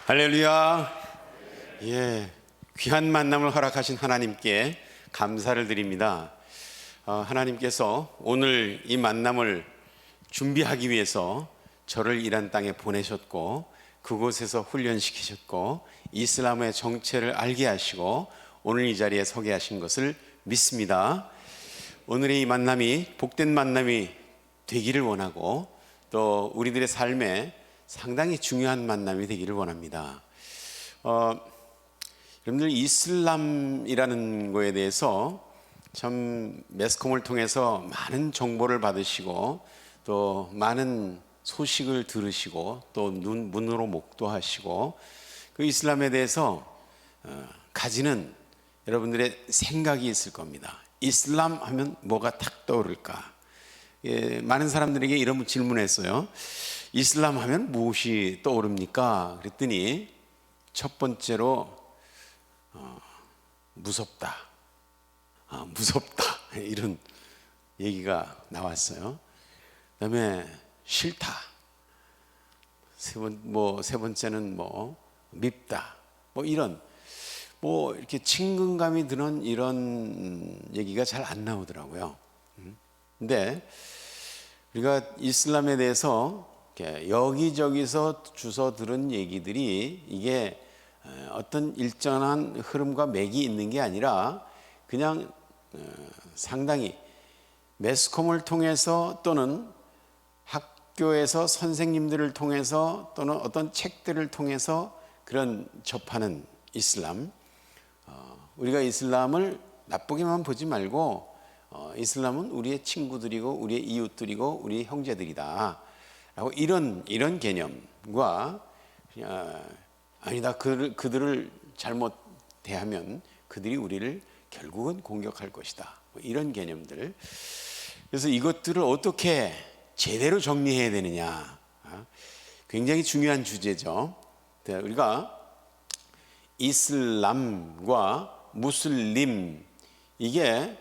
할렐루야. 귀한 만남을 허락하신 하나님께 감사를 드립니다. 하나님께서 오늘 이 만남을 준비하기 위해서 저를 이란 땅에 보내셨고, 그곳에서 훈련시키셨고, 이슬람의 정체를 알게 하시고 오늘 이 자리에 서게 하신 것을 믿습니다. 오늘의 이 만남이 복된 만남이 되기를 원하고, 또 우리들의 삶에 상당히 중요한 만남이 되기를 원합니다. 여러분들, 이슬람이라는 거에 대해서 참 매스컴을 통해서 많은 정보를 받으시고, 또 많은 소식을 들으시고, 또 문으로 목도하시고, 그 이슬람에 대해서 가지는 여러분들의 생각이 있을 겁니다. 이슬람 하면 뭐가 탁 떠오를까? 많은 사람들에게 이런 질문을 했어요. 이슬람 하면 무엇이 떠오릅니까? 그랬더니 첫 번째로 무섭다, 무섭다, 이런 얘기가 나왔어요. 그 다음에 싫다, 세 번째는 밉다, 이런 이렇게 친근감이 드는 이런 얘기가 잘 안 나오더라고요. 근데 우리가 이슬람에 대해서 여기저기서 주워 들은 얘기들이 이게 어떤 일정한 흐름과 맥이 있는 게 아니라 그냥 상당히 매스컴을 통해서, 또는 학교에서 선생님들을 통해서, 또는 어떤 책들을 통해서 그런 접하는 이슬람, 우리가 이슬람을 나쁘게만 보지 말고 이슬람은 우리의 친구들이고 우리의 이웃들이고 우리의 형제들이다 라고 이런 개념과, 아니다, 그들을 잘못 대하면 그들이 우리를 결국은 공격할 것이다, 이런 개념들. 그래서 이것들을 어떻게 제대로 정리해야 되느냐, 굉장히 중요한 주제죠. 우리가 이슬람과 무슬림, 이게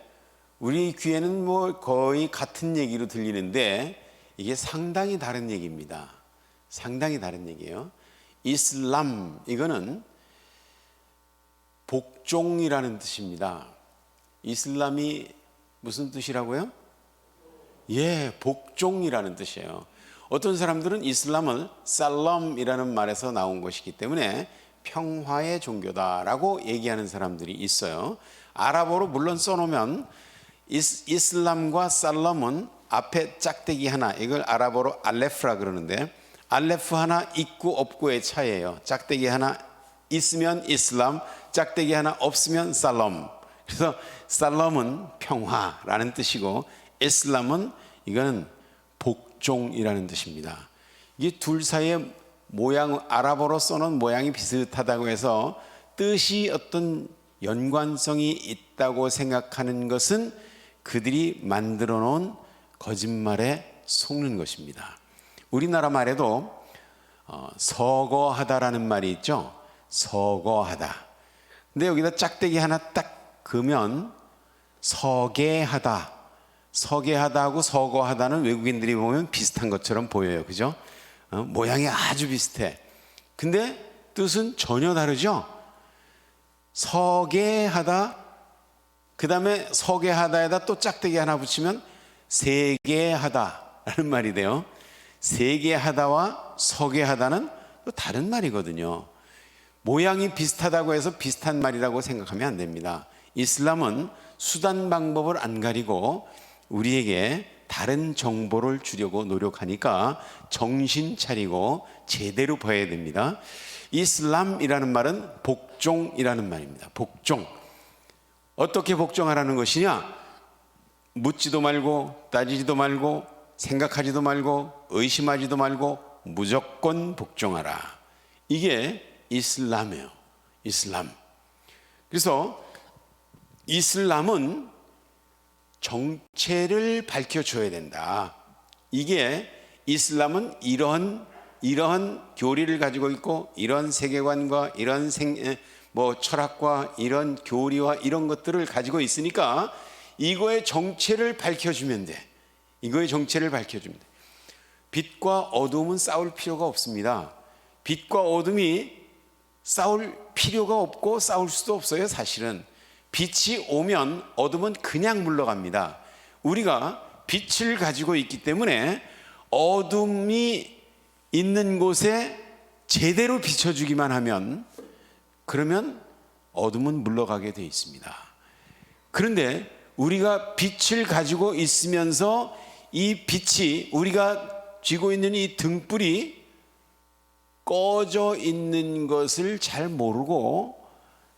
우리 귀에는 거의 같은 얘기로 들리는데 이게 상당히 다른 얘기입니다. 상당히 다른 얘기예요. 이슬람, 이거는 복종이라는 뜻입니다. 이슬람이 무슨 뜻이라고요? 복종이라는 뜻이에요. 어떤 사람들은 이슬람을 살람이라는 말에서 나온 것이기 때문에 평화의 종교다라고 얘기하는 사람들이 있어요. 아랍어로 물론 써놓으면 이슬람과 살람은 앞에 짝대기 하나, 이걸 아랍어로 알레프라 그러는데, 알레프 하나 있고 없고의 차이예요. 짝대기 하나 있으면 이슬람, 짝대기 하나 없으면 살람. 그래서 살람은 평화라는 뜻이고, 이슬람은 이거는 복종이라는 뜻입니다. 이게 둘 사이의 모양, 아랍어로 써놓은 모양이 비슷하다고 해서 뜻이 어떤 연관성이 있다고 생각하는 것은 그들이 만들어 놓은 거짓말에 속는 것입니다. 우리나라 말에도 서거하다라는 말이 있죠. 서거하다. 근데 여기다 짝대기 하나 딱 그으면 서게하다, 서게하다하고 서거하다는 외국인들이 보면 비슷한 것처럼 보여요. 그죠? 모양이 아주 비슷해. 근데 뜻은 전혀 다르죠. 서게하다, 그 다음에 서게하다에다 또 짝대기 하나 붙이면 세게하다라는 말이 돼요. 세게하다와 서게하다는 또 다른 말이거든요. 모양이 비슷하다고 해서 비슷한 말이라고 생각하면 안 됩니다. 이슬람은 수단 방법을 안 가리고 우리에게 다른 정보를 주려고 노력하니까 정신 차리고 제대로 봐야 됩니다. 이슬람이라는 말은 복종이라는 말입니다. 복종. 어떻게 복종하라는 것이냐? 묻지도 말고, 따지지도 말고, 생각하지도 말고, 의심하지도 말고 무조건 복종하라. 이게 이슬람이에요. 이슬람. 그래서 이슬람은 정체를 밝혀줘야 된다. 이게 이슬람은 이러한 교리를 가지고 있고, 이런 세계관과 이런 철학과 이런 교리와 이런 것들을 가지고 있으니까 이거의 정체를 밝혀주면 돼. 이거의 정체를 밝혀주면 돼. 빛과 어둠은 싸울 필요가 없습니다. 빛과 어둠이 싸울 필요가 없고 싸울 수도 없어요. 사실은 빛이 오면 어둠은 그냥 물러갑니다. 우리가 빛을 가지고 있기 때문에 어둠이 있는 곳에 제대로 비춰주기만 하면, 그러면 어둠은 물러가게 되어 있습니다. 그런데 우리가 빛을 가지고 있으면서 이 빛이, 우리가 쥐고 있는 이 등불이 꺼져 있는 것을 잘 모르고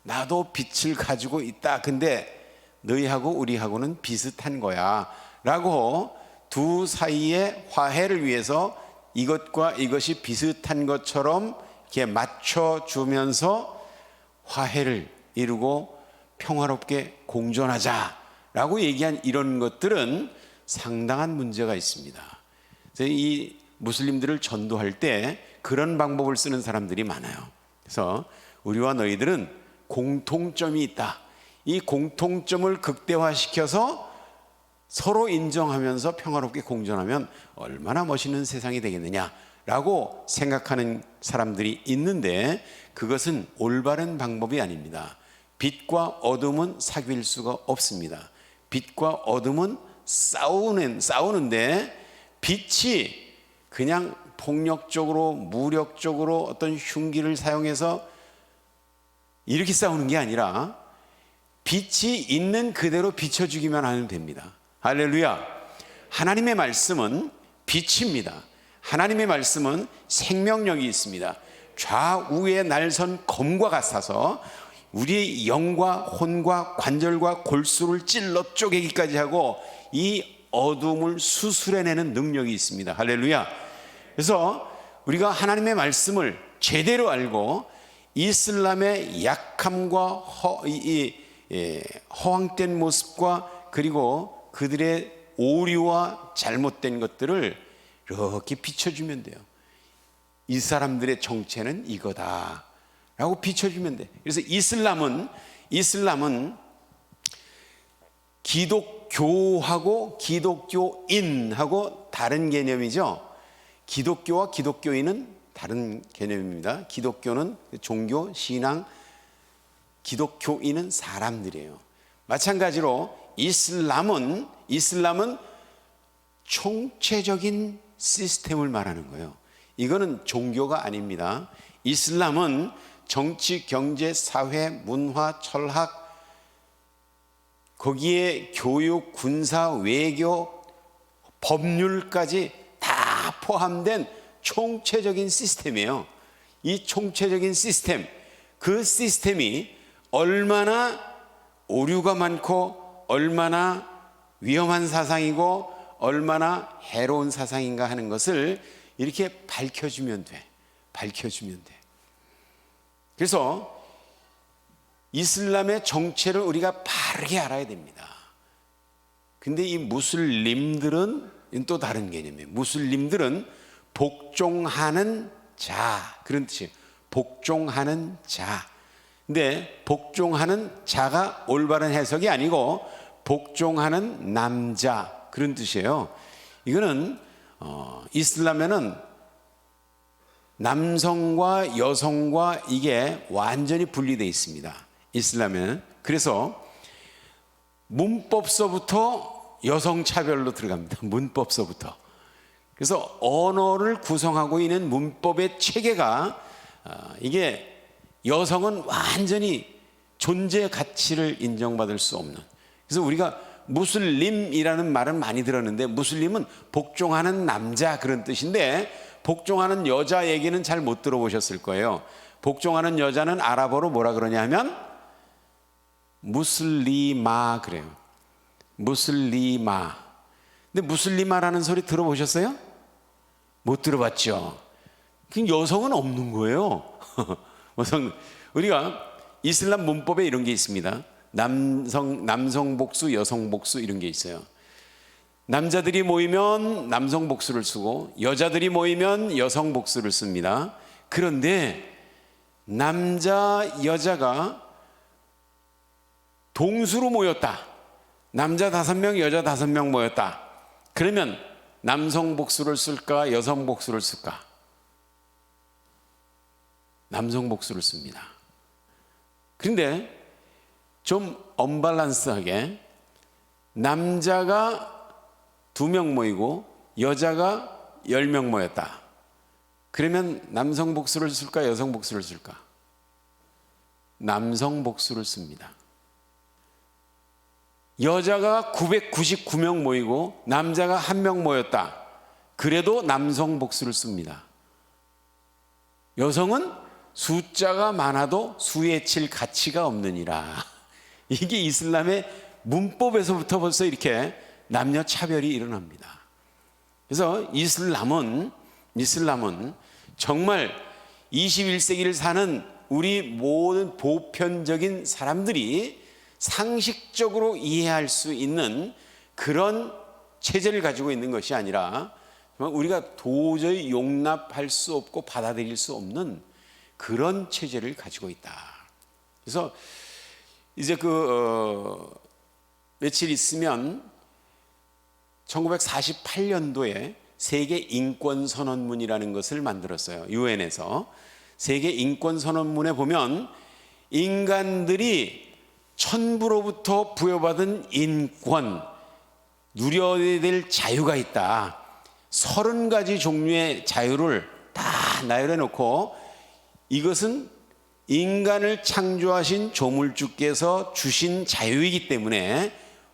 나도 빛을 가지고 있다, 근데 너희하고 우리하고는 비슷한 거야 라고 두 사이의 화해를 위해서 이것과 이것이 비슷한 것처럼 이렇게 맞춰주면서 화해를 이루고 평화롭게 공존하자라고 얘기한 이런 것들은 상당한 문제가 있습니다. 이 무슬림들을 전도할 때 그런 방법을 쓰는 사람들이 많아요. 그래서 우리와 너희들은 공통점이 있다. 이 공통점을 극대화시켜서 서로 인정하면서 평화롭게 공존하면 얼마나 멋있는 세상이 되겠느냐라고 생각하는 사람들이 있는데, 그것은 올바른 방법이 아닙니다. 빛과 어둠은 사귈 수가 없습니다. 빛과 어둠은 싸우는데, 빛이 그냥 폭력적으로 무력적으로 어떤 흉기를 사용해서 이렇게 싸우는 게 아니라 빛이 있는 그대로 비춰주기만 하면 됩니다. 할렐루야. 하나님의 말씀은 빛입니다. 하나님의 말씀은 생명력이 있습니다. 좌우의 날선 검과 같아서 우리의 영과 혼과 관절과 골수를 찔러 쪼개기까지 하고 이 어둠을 수술해내는 능력이 있습니다. 할렐루야. 그래서 우리가 하나님의 말씀을 제대로 알고 이슬람의 약함과 허황된 모습과 그리고 그들의 오류와 잘못된 것들을 이렇게 비춰주면 돼요. 이 사람들의 정체는 이거다 라고 비춰주면 돼. 그래서 이슬람은 기독교하고 기독교인하고 다른 개념이죠. 기독교와 기독교인은 다른 개념입니다. 기독교는 종교, 신앙, 기독교인은 사람들이에요. 마찬가지로 이슬람은 총체적인 시스템을 말하는 거예요. 이거는 종교가 아닙니다. 이슬람은 정치, 경제, 사회, 문화, 철학, 거기에 교육, 군사, 외교, 법률까지 다 포함된 총체적인 시스템이에요. 이 총체적인 시스템, 그 시스템이 얼마나 오류가 많고 얼마나 위험한 사상이고 얼마나 해로운 사상인가 하는 것을 이렇게 밝혀주면 돼. 그래서 이슬람의 정체를 우리가 바르게 알아야 됩니다. 근데 이 무슬림들은 또 다른 개념이에요. 무슬림들은 복종하는 자, 그런 뜻이에요. 복종하는 자. 근데 복종하는 자가 올바른 해석이 아니고 복종하는 남자, 그런 뜻이에요. 이거는 이슬람에는 남성과 여성과 이게 완전히 분리되어 있습니다. 이슬람에는. 그래서 문법서부터 여성차별로 들어갑니다. 문법서부터. 그래서 언어를 구성하고 있는 문법의 체계가 이게 여성은 완전히 존재 가치를 인정받을 수 없는. 그래서 우리가 무슬림이라는 말은 많이 들었는데 무슬림은 복종하는 남자 그런 뜻인데 복종하는 여자 얘기는 잘 못 들어보셨을 거예요. 복종하는 여자는 아랍어로 뭐라 그러냐 하면 무슬리마 그래요. 무슬리마. 근데 무슬리마라는 소리 들어보셨어요? 못 들어봤죠. 그 여성은 없는 거예요. 우리가 이슬람 문법에 이런 게 있습니다. 남성 복수, 여성 복수 이런 게 있어요. 남자들이 모이면 남성 복수를 쓰고 여자들이 모이면 여성 복수를 씁니다. 그런데 남자, 여자가 동수로 모였다. 남자 5명, 여자 5명 모였다. 그러면 남성 복수를 쓸까, 여성 복수를 쓸까? 남성 복수를 씁니다. 그런데 좀 언밸런스하게 남자가 2명 모이고 여자가 10명 모였다. 그러면 남성 복수를 쓸까 여성 복수를 쓸까? 남성 복수를 씁니다. 여자가 999명 모이고 남자가 1명 모였다. 그래도 남성 복수를 씁니다. 여성은 숫자가 많아도 수에 칠 가치가 없느니라. 이게 이슬람의 문법에서부터 벌써 이렇게 남녀 차별이 일어납니다. 그래서 이슬람은 정말 21세기를 사는 우리 모든 보편적인 사람들이 상식적으로 이해할 수 있는 그런 체제를 가지고 있는 것이 아니라 우리가 도저히 용납할 수 없고 받아들일 수 없는 그런 체제를 가지고 있다. 그래서 이제 며칠 있으면 1948년도에 세계 인권 선언문이라는 것을 만들었어요. 유엔에서. 세계 인권 선언문에 보면 인간들이 천부로부터 부여받은 인권, 누려야 될 자유가 있다. 30가지 종류의 자유를 다 나열해 놓고 이것은 인간을 창조하신 조물주께서 주신 자유이기 때문에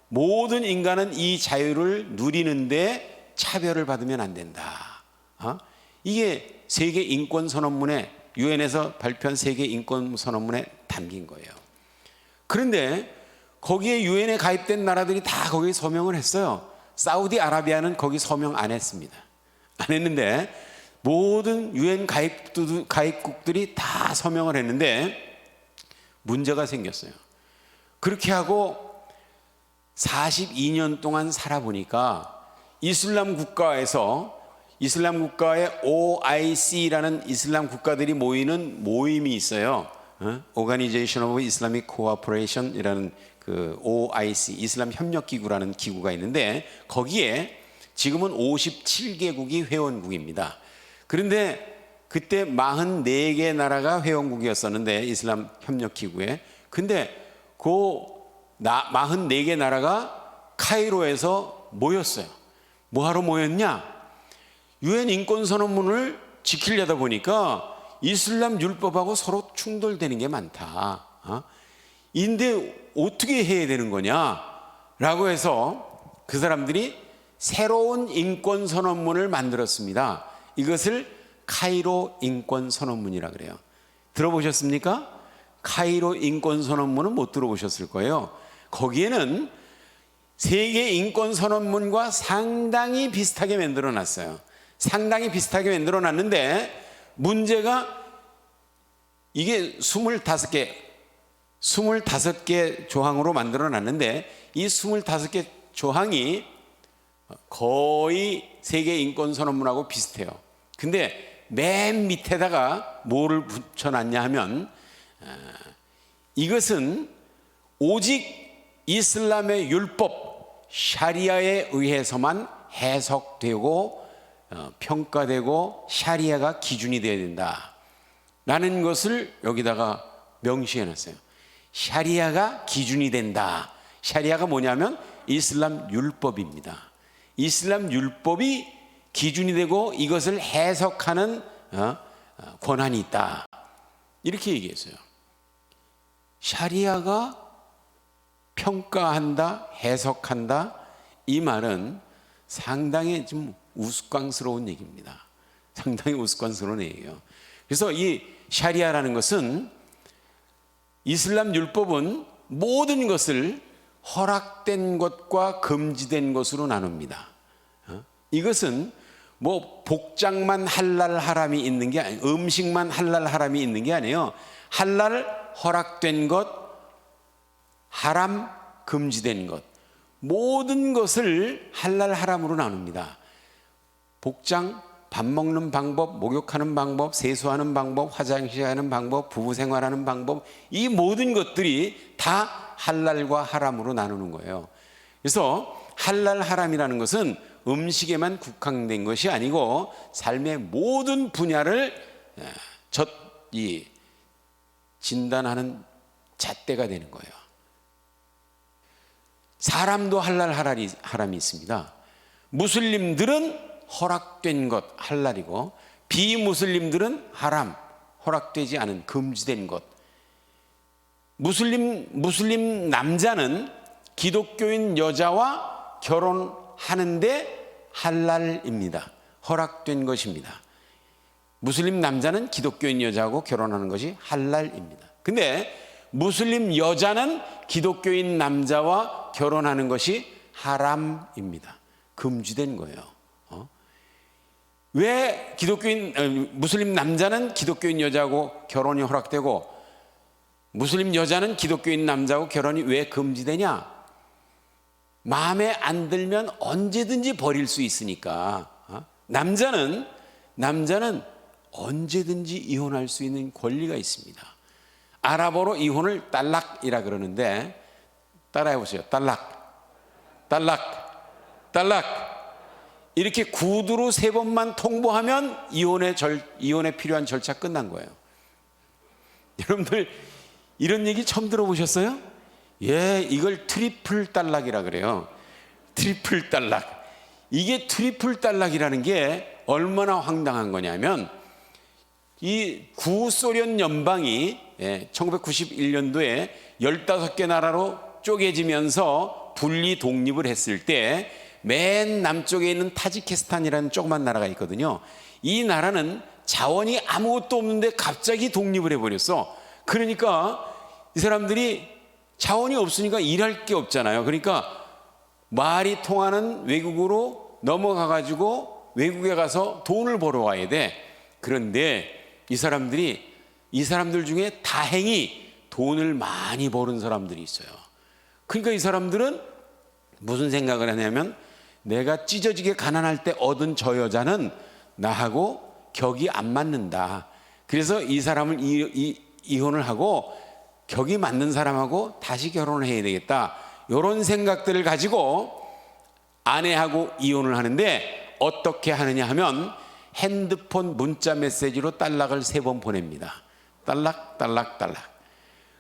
모든 인간은 이 자유를 누리는데 차별을 받으면 안 된다. 이게 세계 인권 선언문에 유엔에서 발표한 세계 인권 선언문에 담긴 거예요. 그런데 거기에 유엔에 가입된 나라들이 다 거기에 서명을 했어요. 사우디아라비아는 거기 서명 안 했습니다. 안 했는데 모든 유엔 가입국들이 다 서명을 했는데 문제가 생겼어요. 그렇게 하고 42년 동안 살아보니까 이슬람 국가의 OIC라는 이슬람 국가들이 모이는 모임이 있어요. Organization of Islamic Cooperation이라는 그 OIC 이슬람 협력 기구라는 기구가 있는데 거기에 지금은 57개국이 회원국입니다. 그런데 그때 44개 나라가 회원국이었었는데 이슬람 협력 기구에 근데 그 44개 나라가 카이로에서 모였어요. 뭐하러 모였냐? 유엔 인권선언문을 지키려다 보니까 이슬람 율법하고 서로 충돌되는 게 많다. 근데 어떻게 해야 되는 거냐? 라고 해서 그 사람들이 새로운 인권선언문을 만들었습니다. 이것을 카이로 인권선언문이라 그래요. 들어보셨습니까? 카이로 인권선언문은 못 들어보셨을 거예요. 거기에는 세계 인권선언문과 상당히 비슷하게 만들어놨어요. 상당히 비슷하게 만들어놨는데 문제가 이게 25개 조항으로 만들어놨는데 이 25개 조항이 거의 세계 인권선언문하고 비슷해요. 근데 맨 밑에다가 뭐를 붙여놨냐 하면 이것은 오직 이슬람의 율법 샤리아에 의해서만 해석되고 평가되고 샤리아가 기준이 되어야 된다 라는 것을 여기다가 명시해 놨어요. 샤리아가 기준이 된다. 샤리아가 뭐냐면 이슬람 율법입니다. 이슬람 율법이 기준이 되고 이것을 해석하는 권한이 있다. 이렇게 얘기했어요. 샤리아가 평가한다, 해석한다. 이 말은 상당히 좀 우스꽝스러운 얘기입니다. 상당히 우스꽝스러운 얘기예요. 그래서 이 샤리아라는 것은 이슬람 율법은 모든 것을 허락된 것과 금지된 것으로 나눕니다. 이것은 뭐 복장만 할랄 하람이 있는 게 아니에요. 음식만 할랄 하람이 있는 게 아니에요. 할랄 허락된 것, 하람 금지된 것, 모든 것을 할랄 하람으로 나눕니다. 복장, 밥 먹는 방법, 목욕하는 방법, 세수하는 방법, 화장실 가는 방법, 부부 생활하는 방법, 이 모든 것들이 다 할랄과 하람으로 나누는 거예요. 그래서 할랄 하람이라는 것은 음식에만 국한된 것이 아니고 삶의 모든 분야를 이 진단하는 잣대가 되는 거예요. 사람도 할랄 하람이 있습니다. 무슬림들은 허락된 것 할랄이고 비무슬림들은 하람, 허락되지 않은 금지된 것. 무슬림 남자는 기독교인 여자와 결혼하는데 할랄입니다. 허락된 것입니다. 무슬림 남자는 기독교인 여자하고 결혼하는 것이 할랄입니다. 근데 무슬림 여자는 기독교인 남자와 결혼하는 것이 하람입니다. 금지된 거예요. 왜 무슬림 남자는 기독교인 여자하고 결혼이 허락되고 무슬림 여자는 기독교인 남자하고 결혼이 왜 금지되냐? 마음에 안 들면 언제든지 버릴 수 있으니까. 남자는 언제든지 이혼할 수 있는 권리가 있습니다. 아랍어로 이혼을 딸락이라 그러는데 따라해 보세요. 딸락. 이렇게 구두로 3번만 통보하면 이혼에 필요한 절차 끝난 거예요. 여러분들 이런 얘기 처음 들어보셨어요? 예, 이걸 트리플 딸락이라 그래요. 트리플 딸락. 이게 트리플 딸락이라는 게 얼마나 황당한 거냐면 이 구소련 연방이 1991년도에 15개 나라로 쪼개지면서 분리 독립을 했을 때 맨 남쪽에 있는 타지키스탄이라는 조그만 나라가 있거든요. 이 나라는 자원이 아무것도 없는데 갑자기 독립을 해버렸어. 그러니까 이 사람들이 자원이 없으니까 일할 게 없잖아요. 그러니까 말이 통하는 외국으로 넘어가 가지고 외국에 가서 돈을 벌어 와야 돼. 그런데 이 사람들 중에 다행히 돈을 많이 버는 사람들이 있어요. 그러니까 이 사람들은 무슨 생각을 하냐면 내가 찢어지게 가난할 때 얻은 저 여자는 나하고 격이 안 맞는다. 그래서 이 사람을 이혼을 하고 격이 맞는 사람하고 다시 결혼을 해야 되겠다. 이런 생각들을 가지고 아내하고 이혼을 하는데 어떻게 하느냐 하면 핸드폰 문자 메시지로 딸락을 3번 보냅니다. 딸락.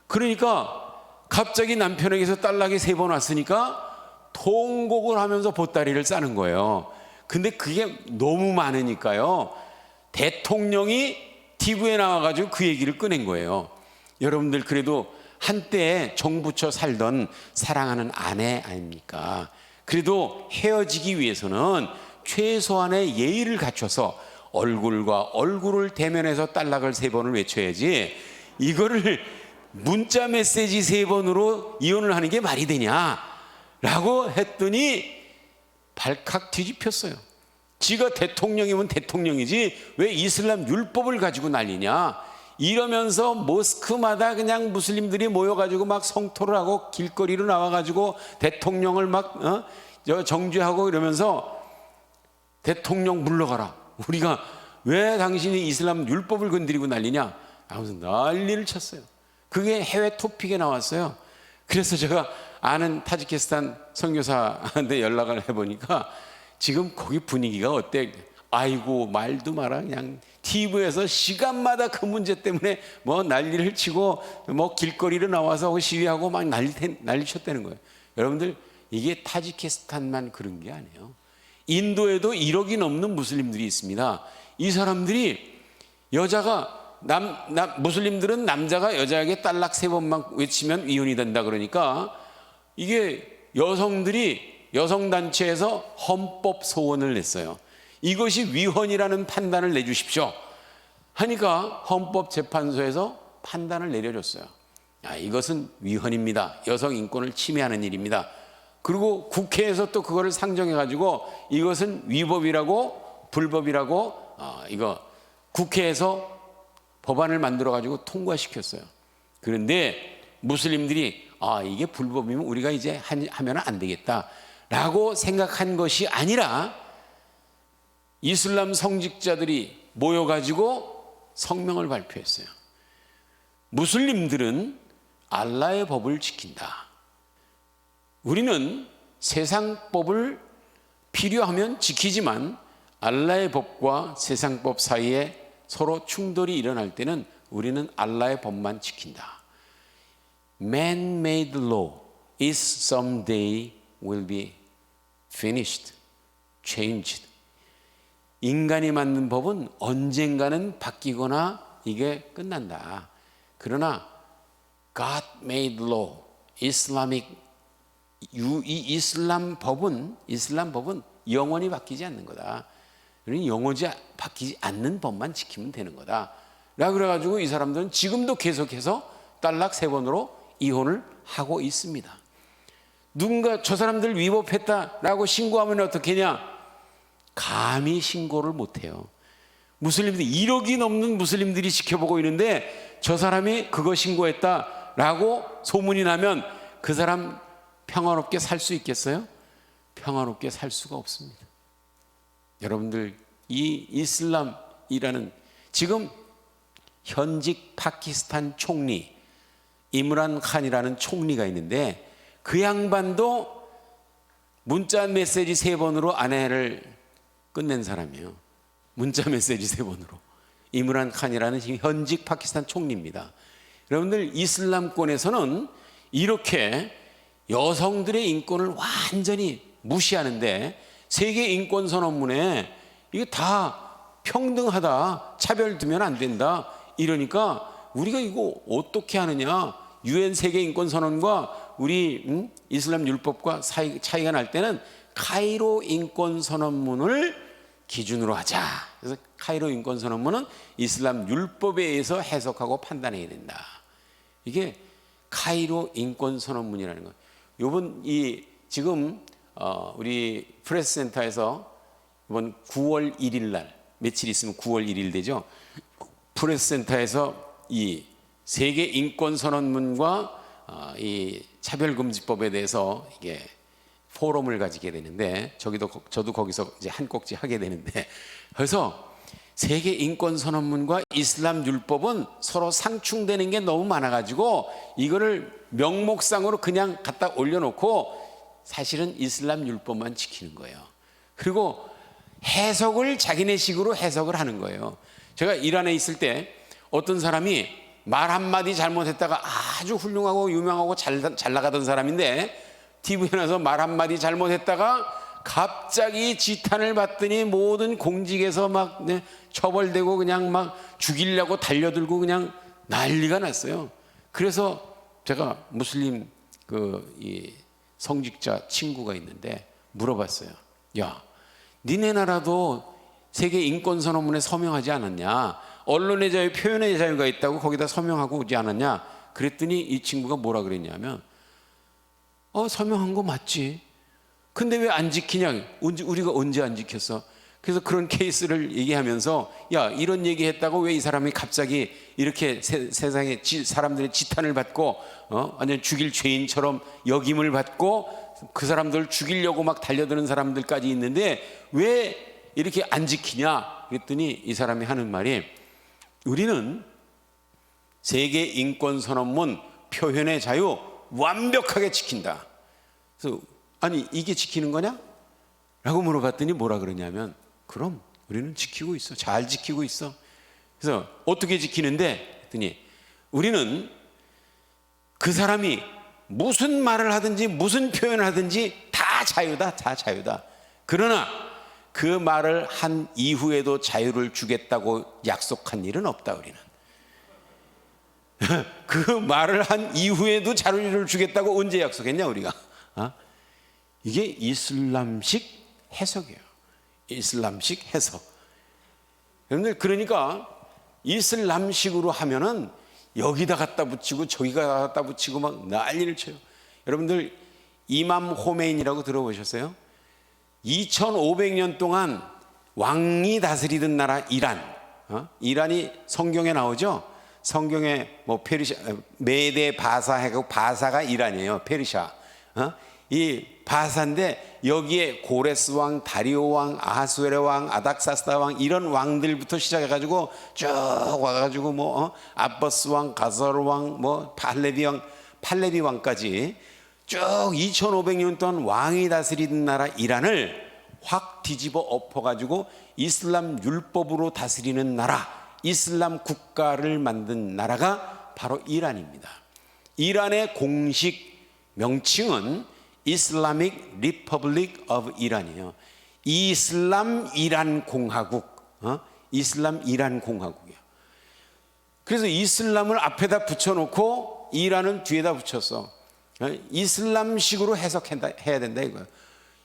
그러니까 갑자기 남편에게서 딸락이 3번 왔으니까 통곡을 하면서 보따리를 싸는 거예요. 근데 그게 너무 많으니까요. 대통령이 TV에 나와가지고 그 얘기를 꺼낸 거예요. 여러분들 그래도 한때 정부처 살던 사랑하는 아내 아닙니까? 그래도 헤어지기 위해서는 최소한의 예의를 갖춰서 얼굴과 얼굴을 대면해서 딸락을 3번을 외쳐야지 이거를 문자 메시지 3번으로 이혼을 하는 게 말이 되냐? 라고 했더니 발칵 뒤집혔어요. 지가 대통령이면 대통령이지 왜 이슬람 율법을 가지고 난리냐? 이러면서 모스크마다 그냥 무슬림들이 모여가지고 막 성토를 하고 길거리로 나와가지고 대통령을 막 정죄하고 이러면서 대통령 물러가라. 우리가 왜 당신이 이슬람 율법을 건드리고 난리냐? 하면서 난리를 쳤어요. 그게 해외 토픽에 나왔어요. 그래서 제가 아는 타지키스탄 선교사한테 연락을 해보니까 지금 거기 분위기가 어때? 아이고 말도 마라. 그냥 TV에서 시간마다 그 문제 때문에 뭐 난리를 치고 뭐 길거리로 나와서 시위하고 막 난리 쳤다는 거예요. 여러분들 이게 타지키스탄만 그런 게 아니에요. 인도에도 1억이 넘는 무슬림들이 있습니다. 이 사람들이 무슬림들은 남자가 여자에게 딸락 3번만 외치면 이혼이 된다 그러니까 이게 여성단체에서 헌법 소원을 냈어요. 이것이 위헌이라는 판단을 내주십시오 하니까 헌법재판소에서 판단을 내려줬어요. 이것은 위헌입니다. 여성 인권을 침해하는 일입니다. 그리고 국회에서 또 그거를 상정해 가지고 이것은 위법이라고 불법이라고 이거 국회에서 법안을 만들어 가지고 통과시켰어요. 그런데 무슬림들이 이게 불법이면 우리가 이제 하면 안 되겠다라고 생각한 것이 아니라 이슬람 성직자들이 모여가지고 성명을 발표했어요. 무슬림들은 알라의 법을 지킨다. 우리는 세상법을 필요하면 지키지만 알라의 법과 세상법 사이에 서로 충돌이 일어날 때는 우리는 알라의 법만 지킨다. Man-made law is someday will be finished, changed. 인간이 만든 법은 언젠가는 바뀌거나 이게 끝난다. 그러나 God made law, 이 이슬람 법은 영원히 바뀌지 않는 거다. 우리는 영원히 바뀌지 않는 법만 지키면 되는 거다. 라고 그래가지고 이 사람들은 지금도 계속해서 딸락 3번으로 이혼을 하고 있습니다. 누군가 저 사람들 위법했다라고 신고하면 어떻게 하냐? 감히 신고를 못해요. 무슬림들 1억이 넘는 무슬림들이 지켜보고 있는데 저 사람이 그거 신고했다라고 소문이 나면 그 사람 평화롭게 살 수 있겠어요? 평화롭게 살 수가 없습니다. 여러분들, 이 이슬람이라는, 지금 현직 파키스탄 총리 이므란 칸이라는 총리가 있는데 그 양반도 문자 메시지 3번으로 아내를 끝낸 사람이에요. 문자 메시지 3번으로. 이므란 칸이라는 현직 파키스탄 총리입니다. 여러분들, 이슬람권에서는 이렇게 여성들의 인권을 완전히 무시하는데 세계 인권 선언문에 이게 다 평등하다, 차별 두면 안 된다 이러니까 우리가 이거 어떻게 하느냐? 유엔 세계 인권 선언과 우리 이슬람 율법과 차이가 날 때는 카이로 인권 선언문을 기준으로 하자. 그래서 카이로 인권 선언문은 이슬람 율법에 의해서 해석하고 판단해야 된다. 이게 카이로 인권 선언문이라는 거예요. 요번 지금 우리 프레스센터에서 이번 9월 1일 날, 며칠 있으면 9월 1일 되죠. 프레스센터에서 이 세계 인권 선언문과 이 차별금지법에 대해서 이게 포럼을 가지게 되는데 저도 거기서 이제 한 꼭지 하게 되는데, 그래서 세계 인권 선언문과 이슬람 율법은 서로 상충되는 게 너무 많아가지고 이거를 명목상으로 그냥 갖다 올려놓고 사실은 이슬람 율법만 지키는 거예요. 그리고 해석을 자기네식으로 해석을 하는 거예요. 제가 이란에 있을 때 어떤 사람이 말 한마디 잘못했다가 아주 훌륭하고 유명하고 잘 나가던 사람인데 TV에 나서 말 한마디 잘못했다가 갑자기 지탄을 받더니 모든 공직에서 막 처벌되고 그냥 막 죽이려고 달려들고 그냥 난리가 났어요. 그래서 제가 무슬림 이 성직자 친구가 있는데 물어봤어요. 야, 니네 나라도 세계 인권선언문에 서명하지 않았냐? 언론의 자유, 표현의 자유가 있다고 거기다 서명하고 오지 않았냐? 그랬더니 이 친구가 뭐라 그랬냐면 서명한 거 맞지. 근데 왜 안 지키냐? 우리가 언제 안 지켰어? 그래서 그런 케이스를 얘기하면서 야, 이런 얘기했다고 왜 이 사람이 갑자기 이렇게 세상에 사람들의 지탄을 받고 완전 죽일 죄인처럼 역임을 받고 그 사람들 죽이려고 막 달려드는 사람들까지 있는데 왜 이렇게 안 지키냐? 그랬더니 이 사람이 하는 말이, 우리는 세계 인권 선언문 표현의 자유 완벽하게 지킨다. 그래서 아니, 이게 지키는 거냐? 라고 물어봤더니 뭐라 그러냐면, 그럼 우리는 지키고 있어. 잘 지키고 있어. 그래서 어떻게 지키는데? 했더니 우리는 그 사람이 무슨 말을 하든지 무슨 표현을 하든지 다 자유다. 다 자유다. 그러나 그 말을 한 이후에도 자유를 주겠다고 약속한 일은 없다. 우리는 그 말을 한 이후에도 자유를 주겠다고 언제 약속했냐 우리가? 이게 이슬람식 해석이에요. 이슬람식 해석. 여러분들, 그러니까 이슬람식으로 하면은 여기다 갖다 붙이고 저기가 갖다 붙이고 막 난리를 쳐요. 여러분들, 이맘 호메인이라고 들어보셨어요? 2500년 동안 왕이 다스리던 나라 이란. 이란이 성경에 나오죠? 성경에 뭐 페르시아, 메데 바사 해고 바사가 이란이에요. 페르시아. 이 바사인데 여기에 고레스 왕, 다리오 왕, 아하수에르 왕, 아닥사스다 왕 이런 왕들부터 시작해가지고 쭉 와가지고 뭐 아버스 왕, 가서르 왕, 뭐 팔레비 왕까지 쭉 2500년 동안 왕이 다스리던 나라 이란을 확 뒤집어 엎어가지고 이슬람 율법으로 다스리는 나라, 이슬람 국가를 만든 나라가 바로 이란입니다. 이란의 공식 명칭은 Islamic Republic of Iran이에요. 이슬람 이란 공화국, 이슬람 이란 공화국이에요. 그래서 이슬람을 앞에다 붙여놓고 이란은 뒤에다 붙였어. 이슬람식으로 해석해야 된다 이거예요.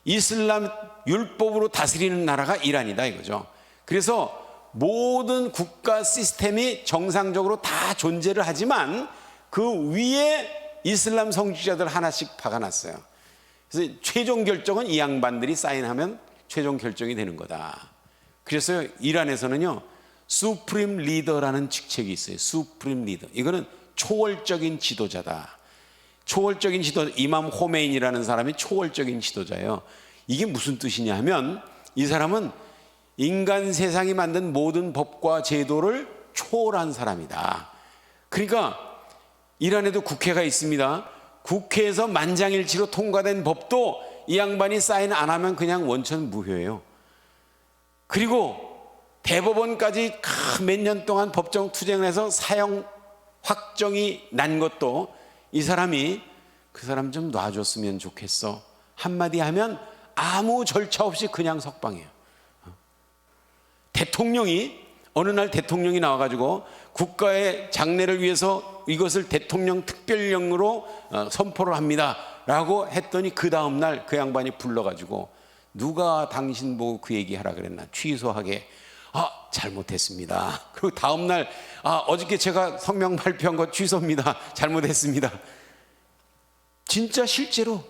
이슬람 율법으로 다스리는 나라가 이란이다 이거죠. 그래서 모든 국가 시스템이 정상적으로 다 존재를 하지만 그 위에 이슬람 성직자들 하나씩 박아놨어요. 그래서 최종 결정은 이 양반들이 사인하면 최종 결정이 되는 거다. 그래서 이란에서는요, 수프림 리더라는 직책이 있어요. 수프림 리더. 이거는 초월적인 지도자다. 초월적인 지도자, 이맘 호메인이라는 사람이 초월적인 지도자예요. 이게 무슨 뜻이냐 하면 이 사람은 인간 세상이 만든 모든 법과 제도를 초월한 사람이다. 그러니까 이란에도 국회가 있습니다. 국회에서 만장일치로 통과된 법도 이 양반이 사인 안 하면 그냥 원천 무효예요. 그리고 대법원까지 몇 년 동안 법정 투쟁을 해서 사형 확정이 난 것도 이 사람이 그 사람 좀 놔줬으면 좋겠어 한마디 하면 아무 절차 없이 그냥 석방해요. 대통령이 어느 날 대통령이 나와가지고 국가의 장래를 위해서 이것을 대통령 특별령으로 선포를 합니다 라고 했더니 그 다음날 그 양반이 불러가지고 누가 당신 보고 그 얘기하라 그랬나 취소하게. 잘못했습니다. 그리고 다음날 어저께 제가 성명 발표한 거 취소입니다. 잘못했습니다. 진짜 실제로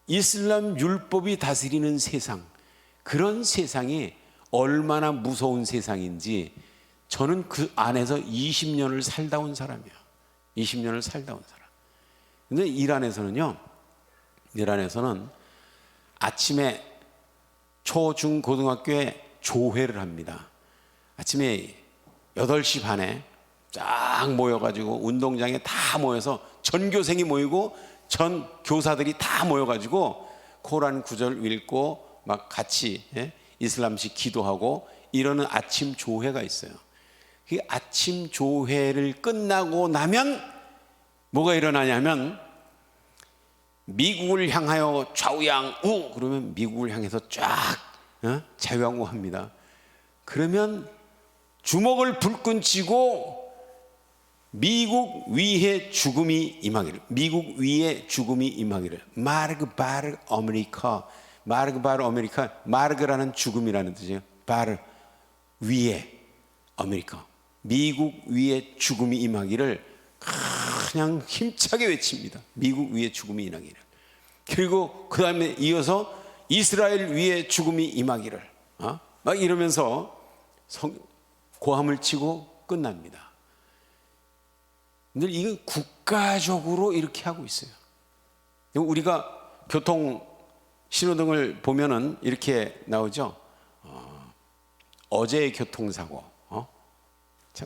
이슬람 율법이 다스리는 세상, 그런 세상이 얼마나 무서운 세상인지 저는 그 안에서 20년을 살다 온 사람이에요. 20년을 살다 온 사람. 근데 이란에서는 아침에 초, 중, 고등학교에 조회를 합니다. 아침에 8시 반에 쫙 모여가지고 운동장에 다 모여서 전교생이 모이고 전 교사들이 다 모여가지고 코란 구절 읽고 막 같이 이슬람식 기도하고 이러는 아침 조회가 있어요. 그 아침 조회를 끝나고 나면 뭐가 일어나냐면 미국을 향하여 좌우양우 그러면 미국을 향해서 쫙 좌우양우합니다. 그러면 주먹을 불끈 쥐고 미국 위에 죽음이 임하기를, 미국 위에 죽음이 임하기를. 마르그 바르 아메리카, 마르그 바르 아메리카, 마르그라는 죽음이라는 뜻이에요. 바르 위에 아메리카, 미국 위에 죽음이 임하기를 그냥 힘차게 외칩니다. 미국 위에 죽음이 임하기를. 그리고 그 다음에 이어서 이스라엘 위에 죽음이 임하기를 막 이러면서 고함을 치고 끝납니다. 근데 이건 국가적으로 이렇게 하고 있어요. 우리가 교통 신호등을 보면은 이렇게 나오죠. 어제의 교통사고,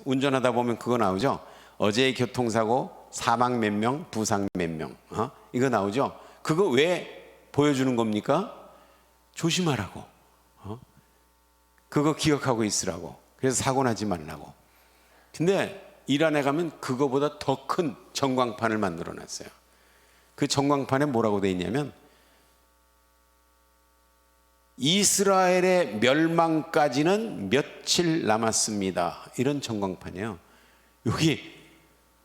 운전하다 보면 그거 나오죠. 어제의 교통사고 사망 몇 명, 부상 몇 명, 이거 나오죠. 그거 왜 보여주는 겁니까? 조심하라고, 그거 기억하고 있으라고. 그래서 사고 나지 말라고. 근데 이란에 가면 그거보다 더 큰 전광판을 만들어 놨어요. 그 전광판에 뭐라고 돼 있냐면 이스라엘의 멸망까지는 며칠 남았습니다. 이런 전광판이에요. 여기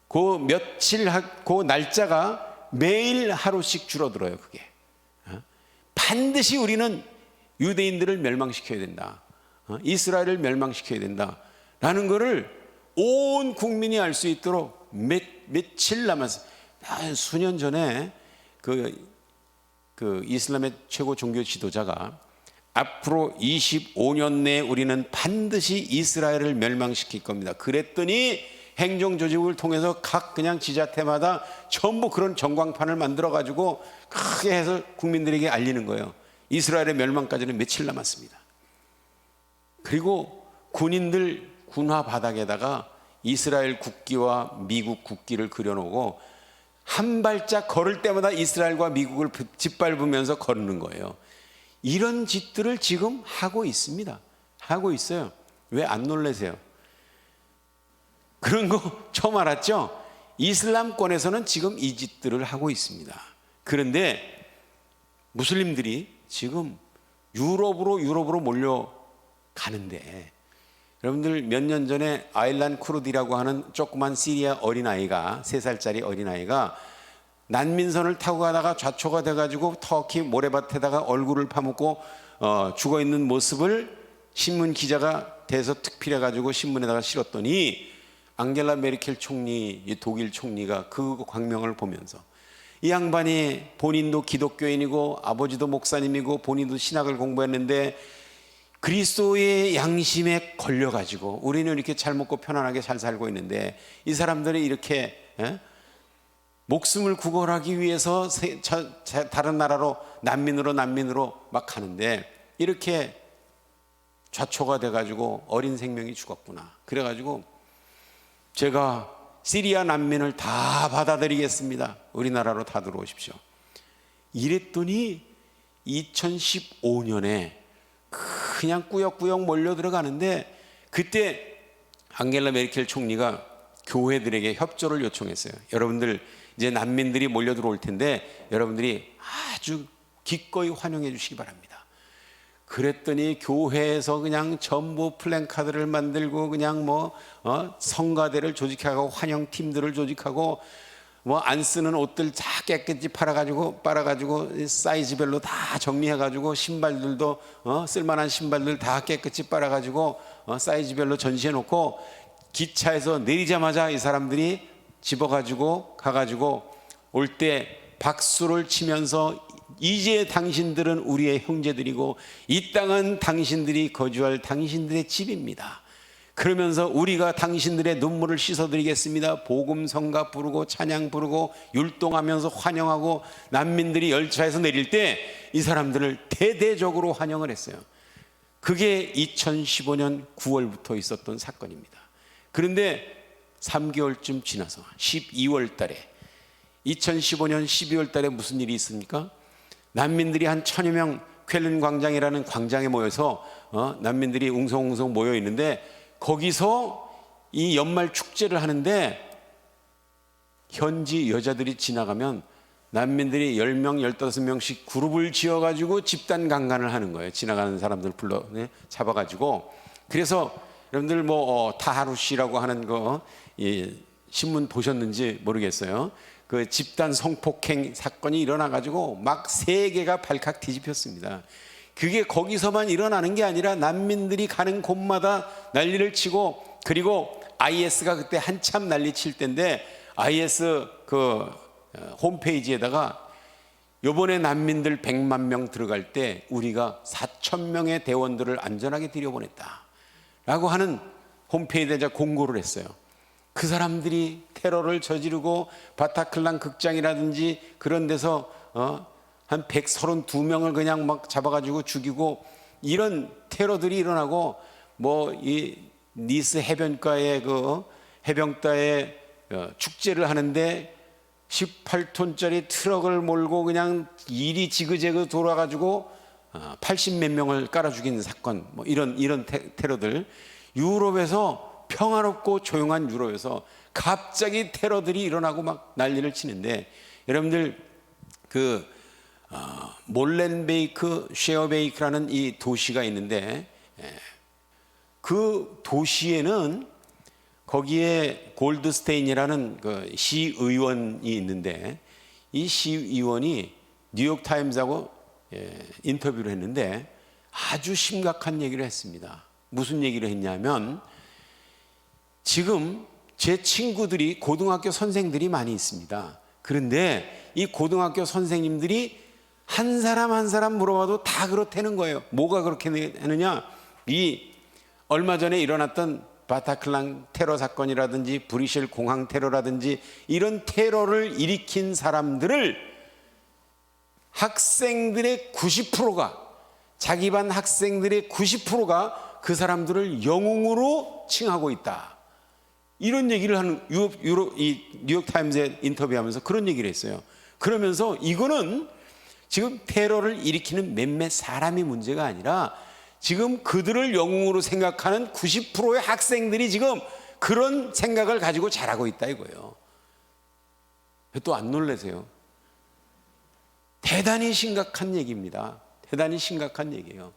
그 며칠, 그 날짜가 매일 하루씩 줄어들어요. 그게 반드시 우리는 유대인들을 멸망시켜야 된다, 이스라엘을 멸망시켜야 된다 라는 거를 온 국민이 알 수 있도록 며칠 남았어요. 수년 전에 그 이슬람의 최고 종교 지도자가 앞으로 25년 내에 우리는 반드시 이스라엘을 멸망시킬 겁니다. 그랬더니 행정조직을 통해서 각 그냥 지자체마다 전부 그런 전광판을 만들어가지고 크게 해서 국민들에게 알리는 거예요. 이스라엘의 멸망까지는 며칠 남았습니다. 그리고 군인들 군화 바닥에다가 이스라엘 국기와 미국 국기를 그려놓고 한 발짝 걸을 때마다 이스라엘과 미국을 짓밟으면서 걸는 거예요. 이런 짓들을 지금 하고 있습니다. 하고 있어요. 왜 안 놀라세요? 그런 거 처음 알았죠? 이슬람권에서는 지금 이 짓들을 하고 있습니다. 그런데 무슬림들이 지금 유럽으로 몰려가는데, 여러분들 몇 년 전에 아일란 쿠르디라고 하는 조그만 시리아 어린아이가, 3살짜리 어린아이가 난민선을 타고 가다가 좌초가 돼가지고 터키 모래밭에다가 얼굴을 파묻고 죽어있는 모습을 신문 기자가 대서 특필해가지고 신문에다가 실었더니 앙겔라 메르켈 총리, 독일 총리가 그 광명을 보면서, 이 양반이 본인도 기독교인이고 아버지도 목사님이고 본인도 신학을 공부했는데 그리스도의 양심에 걸려가지고 우리는 이렇게 잘 먹고 편안하게 잘 살고 있는데 이 사람들이 이렇게 목숨을 구걸하기 위해서 다른 나라로 난민으로 막 가는데 이렇게 좌초가 돼가지고 어린 생명이 죽었구나. 그래가지고 제가 시리아 난민을 다 받아들이겠습니다. 우리나라로 다 들어오십시오. 이랬더니 2015년에 그냥 꾸역꾸역 몰려 들어가는데, 그때 앙겔라 메르켈 총리가 교회들에게 협조를 요청했어요. 여러분들 이제 난민들이 몰려 들어올 텐데 여러분들이 아주 기꺼이 환영해 주시기 바랍니다. 그랬더니 교회에서 그냥 전부 플랜카드를 만들고 그냥 성가대를 조직하고 환영팀들을 조직하고 안 쓰는 옷들 다 깨끗이 빨아가지고 사이즈별로 다 정리해가지고 신발들도 쓸만한 신발들 다 깨끗이 빨아가지고 사이즈별로 전시해놓고 기차에서 내리자마자 이 사람들이 집어가지고 가가지고 올 때 박수를 치면서 이제 당신들은 우리의 형제들이고 이 땅은 당신들이 거주할 당신들의 집입니다. 그러면서 우리가 당신들의 눈물을 씻어드리겠습니다. 복음 성가 부르고 찬양 부르고 율동하면서 환영하고, 난민들이 열차에서 내릴 때 이 사람들을 대대적으로 환영을 했어요. 그게 2015년 9월부터 있었던 사건입니다. 그런데 3개월쯤 지나서 12월 달에 2015년 12월 달에 무슨 일이 있습니까? 난민들이 한 1000여 명 쾰른 광장이라는 광장에 모여서 난민들이 웅성웅성 모여 있는데, 거기서 이 연말 축제를 하는데 현지 여자들이 지나가면 난민들이 10명, 15명씩 그룹을 지어가지고 집단 강간을 하는 거예요. 지나가는 사람들 불러 잡아가지고. 그래서 여러분들 타하루 씨라고 하는 거 신문 보셨는지 모르겠어요. 그 집단 성폭행 사건이 일어나가지고 막 세계가 발칵 뒤집혔습니다. 그게 거기서만 일어나는 게 아니라 난민들이 가는 곳마다 난리를 치고, 그리고 IS가 그때 한참 난리 칠 때인데 IS 그 홈페이지에다가 요번에 난민들 100만 명 들어갈 때 우리가 4,000명의 대원들을 안전하게 들여보냈다 라고 하는 홈페이지에 공고를 했어요. 그 사람들이 테러를 저지르고 바타클란 극장이라든지 그런 데서 한 132명을 그냥 막 잡아가지고 죽이고, 이런 테러들이 일어나고, 이 니스 해변가에 해변가에 축제를 하는데 18톤짜리 트럭을 몰고 그냥 일이 지그재그 돌아가지고 80몇 명을 깔아 죽이는 사건, 이런 테러들. 유럽에서 평화롭고 조용한 유럽에서 갑자기 테러들이 일어나고 막 난리를 치는데, 여러분들 몰렌베이크, 쉐어베이크라는 이 도시가 있는데, 그 도시에는 거기에 골드스테인이라는 그 시의원이 있는데, 이 시의원이 뉴욕타임즈하고 인터뷰를 했는데 아주 심각한 얘기를 했습니다. 무슨 얘기를 했냐면, 지금 제 친구들이 고등학교 선생들이 많이 있습니다. 그런데 이 고등학교 선생님들이 한 사람 한 사람 물어봐도 다 그렇다는 거예요. 뭐가 그렇게 하느냐? 이 얼마 전에 일어났던 바타클란 테러 사건이라든지 브리셀 공항 테러라든지 이런 테러를 일으킨 사람들을 학생들의 90%가, 자기 반 학생들의 90%가 그 사람들을 영웅으로 칭하고 있다. 이런 얘기를 하는 이 뉴욕타임즈에 인터뷰하면서 그런 얘기를 했어요. 그러면서 이거는 지금 테러를 일으키는 몇몇 사람이 문제가 아니라 지금 그들을 영웅으로 생각하는 90%의 학생들이 지금 그런 생각을 가지고 자라고 있다 이거예요. 또 안 놀라세요? 대단히 심각한 얘기입니다. 대단히 심각한 얘기예요.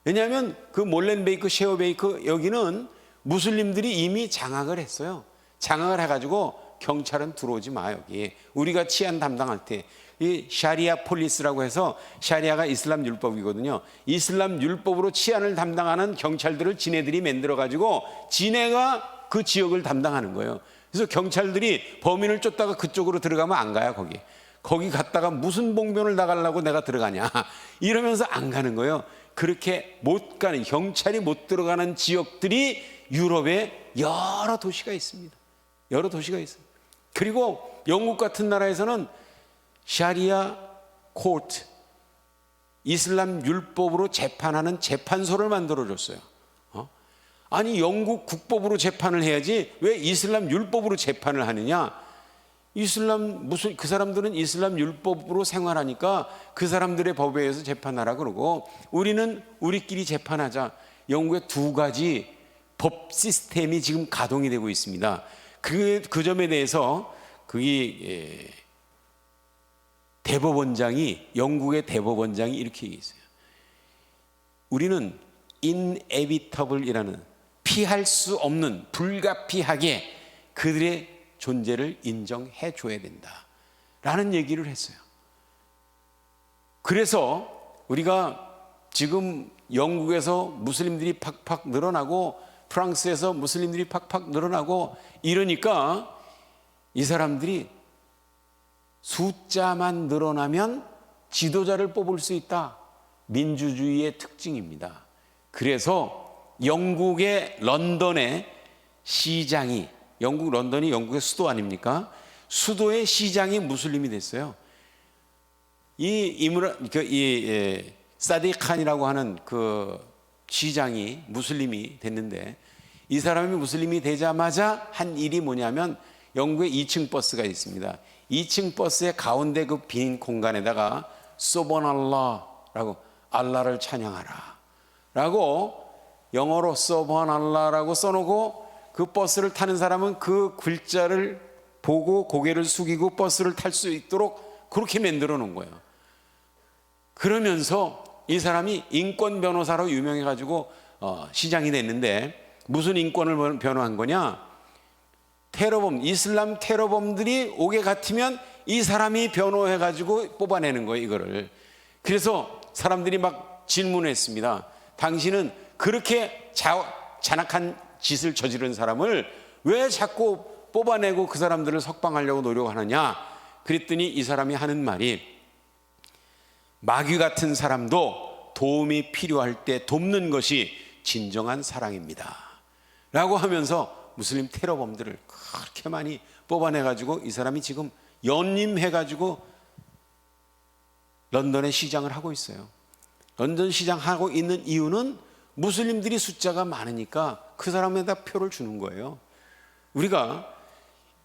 왜냐하면 그 몰렌베이크, 셰어베이크 여기는 무슬림들이 이미 장악을 했어요. 장악을 해가지고 경찰은 들어오지 마 여기. 우리가 치안 담당할 때 이 샤리아 폴리스라고 해서 샤리아가 이슬람 율법이거든요. 이슬람 율법으로 치안을 담당하는 경찰들을 지네들이 만들어가지고 지네가 그 지역을 담당하는 거예요. 그래서 경찰들이 범인을 쫓다가 그쪽으로 들어가면 안 가요 거기. 거기 갔다가 무슨 봉변을 나가려고 내가 들어가냐 이러면서 안 가는 거예요. 그렇게 못 가는, 경찰이 못 들어가는 지역들이 유럽에 여러 도시가 있습니다. 여러 도시가 있어요. 그리고 영국 같은 나라에서는 샤리아 코트, 이슬람 율법으로 재판하는 재판소를 만들어줬어요. 아니 영국 국법으로 재판을 해야지 왜 이슬람 율법으로 재판을 하느냐? 그 사람들은 이슬람 율법으로 생활하니까 그 사람들의 법에 의해서 재판하라 그러고 우리는 우리끼리 재판하자. 영국의 두 가지 법 시스템이 지금 가동이 되고 있습니다. 그 점에 대해서 영국의 대법원장이 이렇게 얘기했어요. 우리는 inevitable이라는 피할 수 없는, 불가피하게 그들의 존재를 인정해 줘야 된다 라는 얘기를 했어요. 그래서 우리가 지금 영국에서 무슬림들이 팍팍 늘어나고 프랑스에서 무슬림들이 팍팍 늘어나고 이러니까 이 사람들이 숫자만 늘어나면 지도자를 뽑을 수 있다. 민주주의의 특징입니다. 그래서 영국의 런던의 시장이, 영국 런던이 영국의 수도 아닙니까? 수도의 시장이 무슬림이 됐어요. 사디 칸이라고 하는 그 시장이 무슬림이 됐는데 이 사람이 무슬림이 되자마자 한 일이 뭐냐면 영국에 2층 버스가 있습니다. 2층 버스의 가운데 그 빈 공간에다가 소번알라라고 알라를 찬양하라 라고 영어로 소번알라라고 써놓고 그 버스를 타는 사람은 그 글자를 보고 고개를 숙이고 버스를 탈 수 있도록 그렇게 만들어 놓은 거예요. 그러면서 이 사람이 인권 변호사로 유명해 가지고 시장이 됐는데 무슨 인권을 변호한 거냐? 테러범, 이슬람 테러범들이 오게 같으면 이 사람이 변호해 가지고 뽑아내는 거예요, 이거를. 그래서 사람들이 막 질문했습니다. 당신은 그렇게 잔악한 짓을 저지른 사람을 왜 자꾸 뽑아내고 그 사람들을 석방하려고 노력하느냐? 그랬더니 이 사람이 하는 말이 마귀 같은 사람도 도움이 필요할 때 돕는 것이 진정한 사랑입니다 라고 하면서 무슬림 테러범들을 그렇게 많이 뽑아내가지고 이 사람이 지금 연임해가지고 런던의 시장을 하고 있어요. 런던 시장 하고 있는 이유는 무슬림들이 숫자가 많으니까 그 사람에다 표를 주는 거예요. 우리가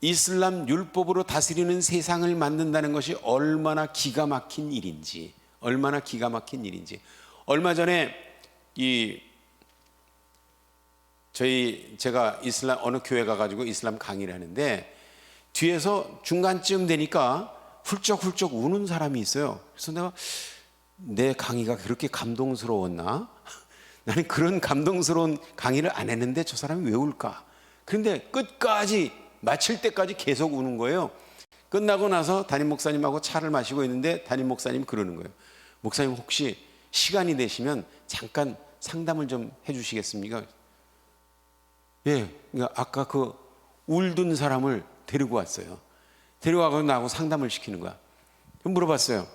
이슬람 율법으로 다스리는 세상을 만든다는 것이 얼마나 기가 막힌 일인지, 얼마나 기가 막힌 일인지. 얼마 전에 제가 이슬람 어느 교회 가가지고 이슬람 강의를 하는데 뒤에서 중간쯤 되니까 훌쩍훌쩍 우는 사람이 있어요. 그래서 내가 내 강의가 그렇게 감동스러웠나? 나는 그런 감동스러운 강의를 안 했는데 저 사람이 왜 울까? 그런데 끝까지 마칠 때까지 계속 우는 거예요. 끝나고 나서 담임 목사님하고 차를 마시고 있는데 담임 목사님 그러는 거예요. 목사님 혹시 시간이 되시면 잠깐 상담을 좀 해주시겠습니까? 예, 그러니까 아까 그 울던 사람을 데리고 왔어요. 데려와서 나하고 상담을 시키는 거야. 물어봤어요.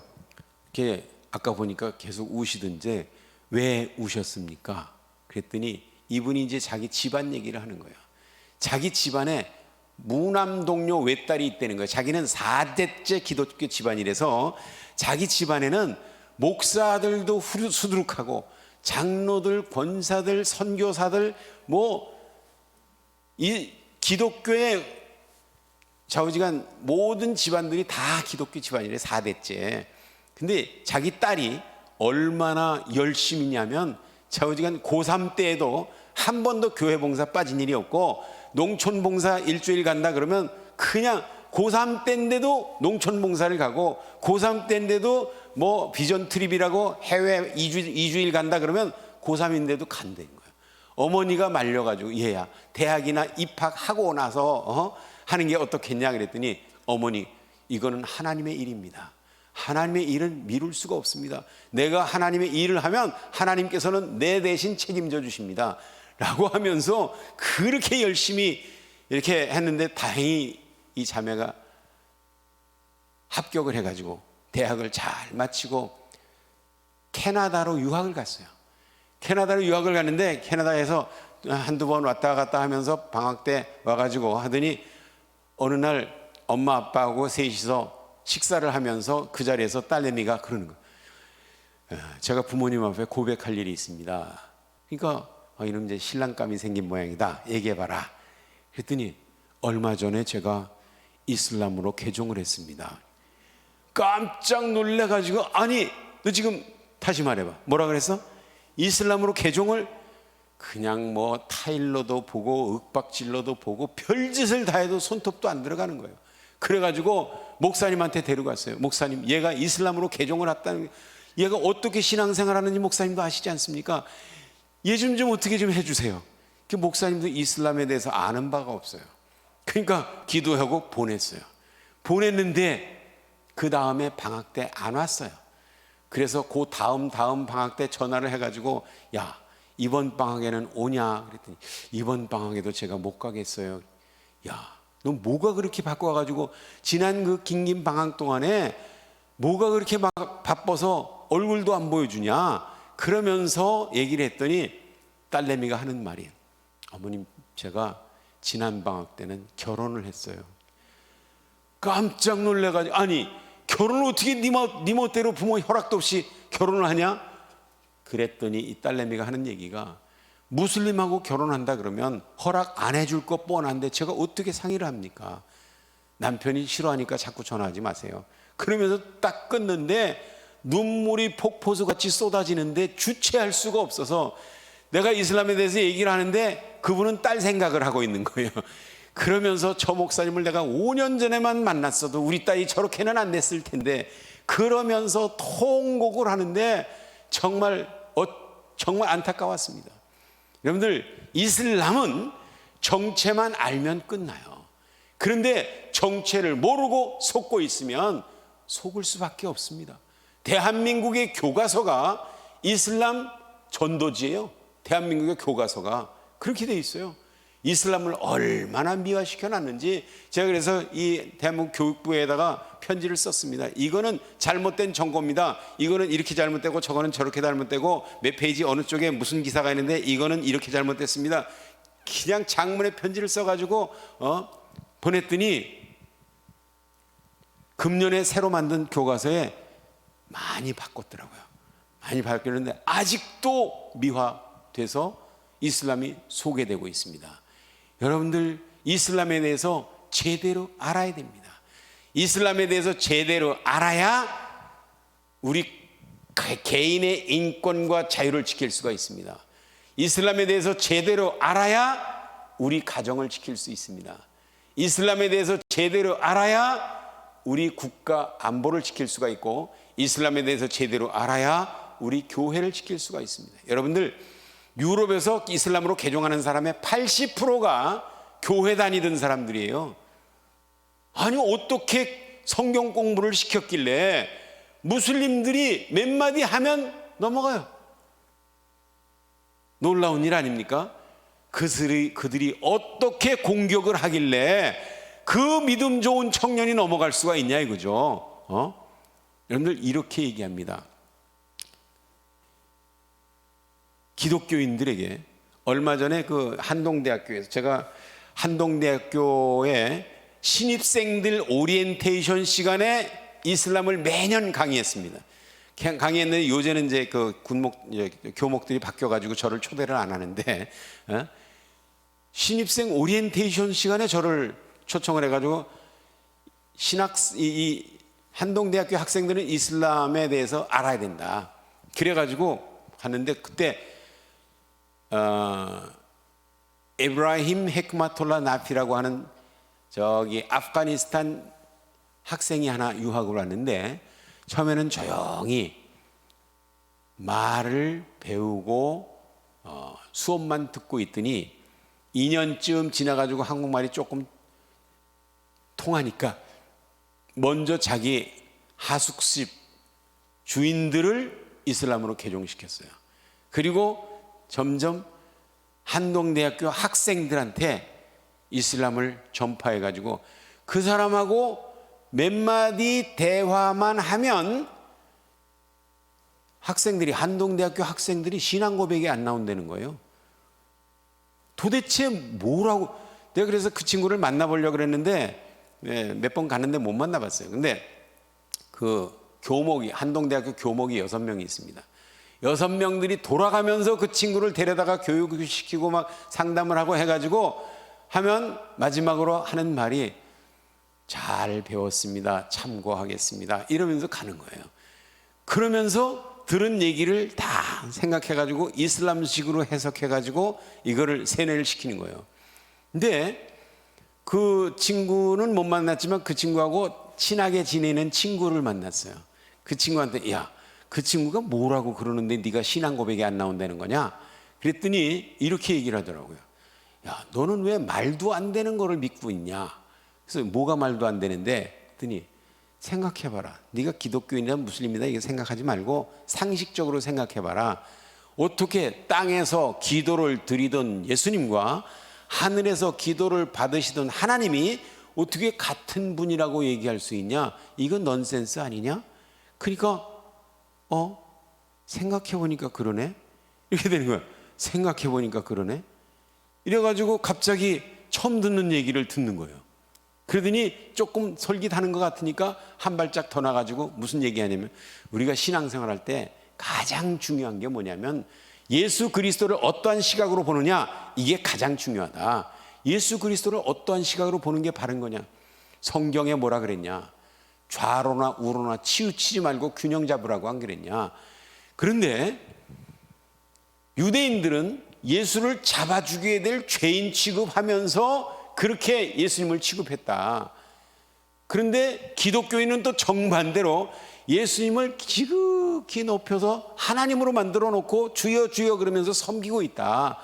이렇게 아까 보니까 계속 우시던데 왜 우셨습니까? 그랬더니 이분이 이제 자기 집안 얘기를 하는 거예요. 자기 집안에 무남동료 외딸이 있다는 거예요. 자기는 4대째 기독교 집안이라서 자기 집안에는 목사들도 수두룩하고 장로들, 권사들, 선교사들 이 기독교의 좌우지간 모든 집안들이 다 기독교 집안이래. 4대째. 근데 자기 딸이 얼마나 열심히냐면 좌우지간 고3 때에도 한 번도 교회 봉사 빠진 일이 없고, 농촌 봉사 일주일 간다 그러면 그냥 고3 때인데도 농촌 봉사를 가고, 고3 때인데도 뭐 비전 트립이라고 해외 2주일 간다 그러면 고3인데도 간다는 거예요. 어머니가 말려가지고 얘야 대학이나 입학하고 나서 하는 게 어떻겠냐 그랬더니, 어머니 이거는 하나님의 일입니다. 하나님의 일은 미룰 수가 없습니다. 내가 하나님의 일을 하면 하나님께서는 내 대신 책임져 주십니다 라고 하면서 그렇게 열심히 이렇게 했는데, 다행히 이 자매가 합격을 해가지고 대학을 잘 마치고 캐나다로 유학을 갔어요. 캐나다로 유학을 갔는데, 캐나다에서 한두 번 왔다 갔다 하면서 방학 때 와가지고 하더니, 어느 날 엄마 아빠하고 셋이서 식사를 하면서 그 자리에서 딸내미가 그러는 거예요. 제가 부모님 앞에 고백할 일이 있습니다. 그러니까 이놈 이제 신랑감이 생긴 모양이다, 얘기해봐라. 그랬더니 얼마 전에 제가 이슬람으로 개종을 했습니다. 깜짝 놀래가지고, 아니 너 지금 다시 말해봐, 뭐라 그랬어? 이슬람으로 개종을? 그냥 뭐 타일러도 보고 윽박질러도 보고 별짓을 다 해도 손톱도 안 들어가는 거예요. 그래가지고 목사님한테 데려갔어요. 목사님, 얘가 이슬람으로 개종을 했다는, 얘가 어떻게 신앙생활 하는지 목사님도 아시지 않습니까? 얘 좀 어떻게 좀 해주세요. 그 목사님도 이슬람에 대해서 아는 바가 없어요. 그러니까 기도하고 보냈어요. 보냈는데 그 다음에 방학 때 안 왔어요. 그래서 그 다음 방학 때 전화를 해가지고, 야 이번 방학에는 오냐 그랬더니, 이번 방학에도 제가 못 가겠어요. 야 너 뭐가 그렇게 바꿔가지고 지난 그 긴 방학 동안에 뭐가 그렇게 막 바빠서 얼굴도 안 보여주냐, 그러면서 얘기를 했더니 딸내미가 하는 말이, 어머님 제가 지난 방학 때는 결혼을 했어요. 깜짝 놀래가지고, 아니 결혼을 어떻게 네 멋대로 부모 허락도 없이 결혼을 하냐? 그랬더니 이 딸내미가 하는 얘기가, 무슬림하고 결혼한다 그러면 허락 안 해줄 거 뻔한데 제가 어떻게 상의를 합니까? 남편이 싫어하니까 자꾸 전화하지 마세요. 그러면서 딱 끊는데 눈물이 폭포수같이 쏟아지는데 주체할 수가 없어서, 내가 이슬람에 대해서 얘기를 하는데 그분은 딸 생각을 하고 있는 거예요. 그러면서 저 목사님을 내가 5년 전에만 만났어도 우리 딸이 저렇게는 안 됐을 텐데, 그러면서 통곡을 하는데 정말 안타까웠습니다. 여러분들, 이슬람은 정체만 알면 끝나요. 그런데 정체를 모르고 속고 있으면 속을 수밖에 없습니다. 대한민국의 교과서가 이슬람 전도지예요. 대한민국의 교과서가 그렇게 돼 있어요. 이슬람을 얼마나 미화시켜 놨는지 제가 그래서 이 대한민국 교육부에다가 편지를 썼습니다. 이거는 잘못된 정보입니다. 이거는 이렇게 잘못되고 저거는 저렇게 잘못되고 몇 페이지 어느 쪽에 무슨 기사가 있는데 이거는 이렇게 잘못됐습니다. 그냥 장문의 편지를 써가지고 보냈더니 금년에 새로 만든 교과서에 많이 바꿨더라고요. 많이 바뀌었는데 아직도 미화돼서 이슬람이 소개되고 있습니다. 여러분들, 이슬람에 대해서 제대로 알아야 됩니다. 이슬람에 대해서 제대로 알아야 우리 개인의 인권과 자유를 지킬 수가 있습니다. 이슬람에 대해서 제대로 알아야 우리 가정을 지킬 수 있습니다. 이슬람에 대해서 제대로 알아야 우리 국가 안보를 지킬 수가 있고, 이슬람에 대해서 제대로 알아야 우리 교회를 지킬 수가 있습니다. 여러분들, 유럽에서 이슬람으로 개종하는 사람의 80%가 교회 다니던 사람들이에요. 아니 어떻게 성경 공부를 시켰길래 무슬림들이 몇 마디 하면 넘어가요? 놀라운 일 아닙니까? 그들이 어떻게 공격을 하길래 그 믿음 좋은 청년이 넘어갈 수가 있냐 이거죠. 여러분들, 이렇게 얘기합니다. 기독교인들에게 얼마 전에 그 한동대학교에서, 제가 한동대학교에 신입생들 오리엔테이션 시간에 이슬람을 매년 강의했습니다. 강의했는데 요새는 이제 그 교목들이 바뀌어가지고 저를 초대를 안 하는데, 신입생 오리엔테이션 시간에 저를 초청을 해가지고 이 한동대학교 학생들은 이슬람에 대해서 알아야 된다. 그래가지고 갔는데, 그때 에브라힘 헤크마톨라 나피라고 하는 저기 아프가니스탄 학생이 하나 유학을 왔는데, 처음에는 조용히 말을 배우고 수업만 듣고 있더니 2년쯤 지나가지고 한국말이 조금 통하니까 먼저 자기 하숙집 주인들을 이슬람으로 개종시켰어요. 그리고 점점 한동대학교 학생들한테 이슬람을 전파해가지고 그 사람하고 몇 마디 대화만 하면 한동대학교 학생들이 신앙 고백이 안 나온다는 거예요. 도대체 뭐라고. 내가 그래서 그 친구를 만나보려고 그랬는데 몇 번 갔는데 못 만나봤어요. 근데 그 한동대학교 교목이 6명이 있습니다. 6명들이 돌아가면서 그 친구를 데려다가 교육을 시키고 막 상담을 하고 해가지고 하면 마지막으로 하는 말이 잘 배웠습니다, 참고하겠습니다, 이러면서 가는 거예요. 그러면서 들은 얘기를 다 생각해가지고 이슬람식으로 해석해가지고 이거를 세뇌를 시키는 거예요. 근데 그 친구는 못 만났지만 그 친구하고 친하게 지내는 친구를 만났어요. 그 친구한테 야, 그 친구가 뭐라고 그러는데 네가 신앙 고백이 안 나온다는 거냐? 그랬더니 이렇게 얘기를 하더라고요. 야, 너는 왜 말도 안 되는 거를 믿고 있냐? 그래서 뭐가 말도 안 되는데? 그랬더니 생각해봐라. 네가 기독교인이나 무슬림이다 이거 생각하지 말고 상식적으로 생각해봐라. 어떻게 땅에서 기도를 드리던 예수님과 하늘에서 기도를 받으시던 하나님이 어떻게 같은 분이라고 얘기할 수 있냐? 이건 넌센스 아니냐? 그러니까 생각해보니까 그러네? 이렇게 되는 거야. 생각해보니까 그러네? 이래가지고 갑자기 처음 듣는 얘기를 듣는 거예요. 그러더니 조금 솔깃하는 것 같으니까 한 발짝 더 나가지고 무슨 얘기하냐면, 우리가 신앙생활 할 때 가장 중요한 게 뭐냐면 예수 그리스도를 어떠한 시각으로 보느냐, 이게 가장 중요하다. 예수 그리스도를 어떠한 시각으로 보는 게 바른 거냐? 성경에 뭐라 그랬냐? 좌로나 우로나 치우치지 말고 균형 잡으라고 안 그랬냐? 그런데 유대인들은 예수를 잡아 죽여야 될 죄인 취급하면서 그렇게 예수님을 취급했다. 그런데 기독교인은 또 정반대로 예수님을 지극히 높여서 하나님으로 만들어 놓고 주여 주여 그러면서 섬기고 있다.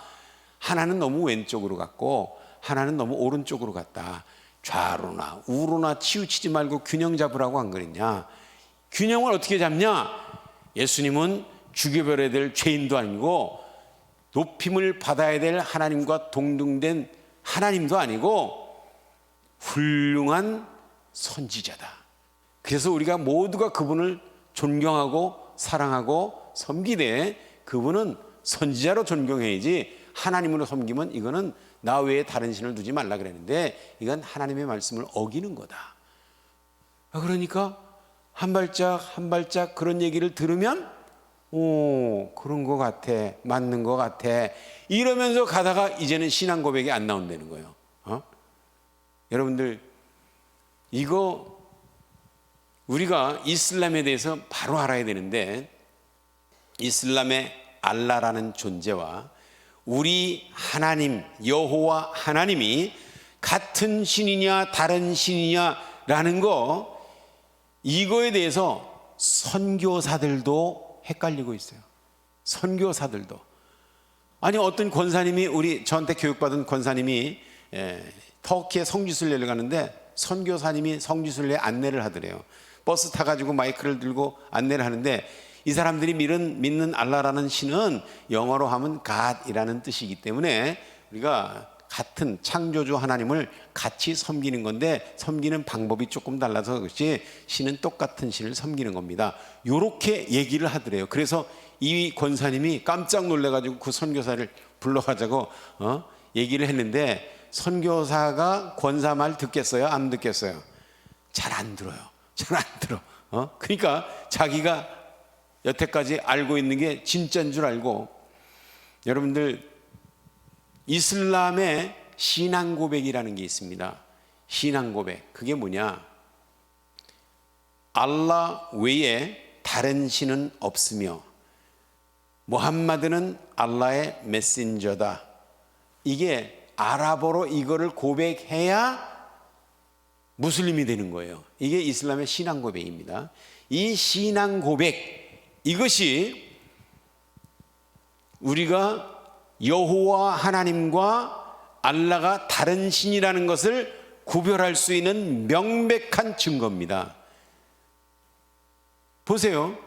하나는 너무 왼쪽으로 갔고 하나는 너무 오른쪽으로 갔다. 좌로나 우로나 치우치지 말고 균형 잡으라고 안 그랬냐? 균형을 어떻게 잡냐? 예수님은 죽여버려야 될 죄인도 아니고 높임을 받아야 될 하나님과 동등된 하나님도 아니고 훌륭한 선지자다. 그래서 우리가 모두가 그분을 존경하고 사랑하고 섬기되 그분은 선지자로 존경해야지 하나님으로 섬기면 이거는 나 외에 다른 신을 두지 말라 그랬는데 이건 하나님의 말씀을 어기는 거다. 그러니까 한 발짝 한 발짝 그런 얘기를 들으면 그런 거 같아, 맞는 거 같아 이러면서 가다가 이제는 신앙 고백이 안 나온다는 거예요. 여러분들 이거 우리가 이슬람에 대해서 바로 알아야 되는데, 이슬람의 알라라는 존재와 우리 하나님 여호와 하나님이 같은 신이냐 다른 신이냐라는 거, 이거에 대해서 선교사들도 헷갈리고 있어요. 선교사들도. 아니 어떤 권사님이 저한테 교육받은 권사님이 터키에 성지순례를 가는데 선교사님이 성지순례 안내를 하더래요. 버스 타가지고 마이크를 들고 안내를 하는데 이 사람들이 믿는 알라라는 신은 영어로 하면 God이라는 뜻이기 때문에 우리가 같은 창조주 하나님을 같이 섬기는 건데 섬기는 방법이 조금 달라서 그렇지 신은 똑같은 신을 섬기는 겁니다. 이렇게 얘기를 하더래요. 그래서 이 권사님이 깜짝 놀래가지고 그 선교사를 불러가자고 얘기를 했는데, 선교사가 권사 말 듣겠어요? 안 듣겠어요? 잘 안 들어요. 잘 안 들어. 그러니까 자기가 여태까지 알고 있는 게 진짜인 줄 알고. 여러분들 이슬람의 신앙 고백이라는 게 있습니다. 신앙 고백. 그게 뭐냐? 알라 외에 다른 신은 없으며 무함마드는 알라의 메신저다. 이게 아랍어로 이거를 고백해야 무슬림이 되는 거예요. 이게 이슬람의 신앙 고백입니다. 이 신앙 고백, 이것이 우리가 여호와 하나님과 알라가 다른 신이라는 것을 구별할 수 있는 명백한 증거입니다. 보세요.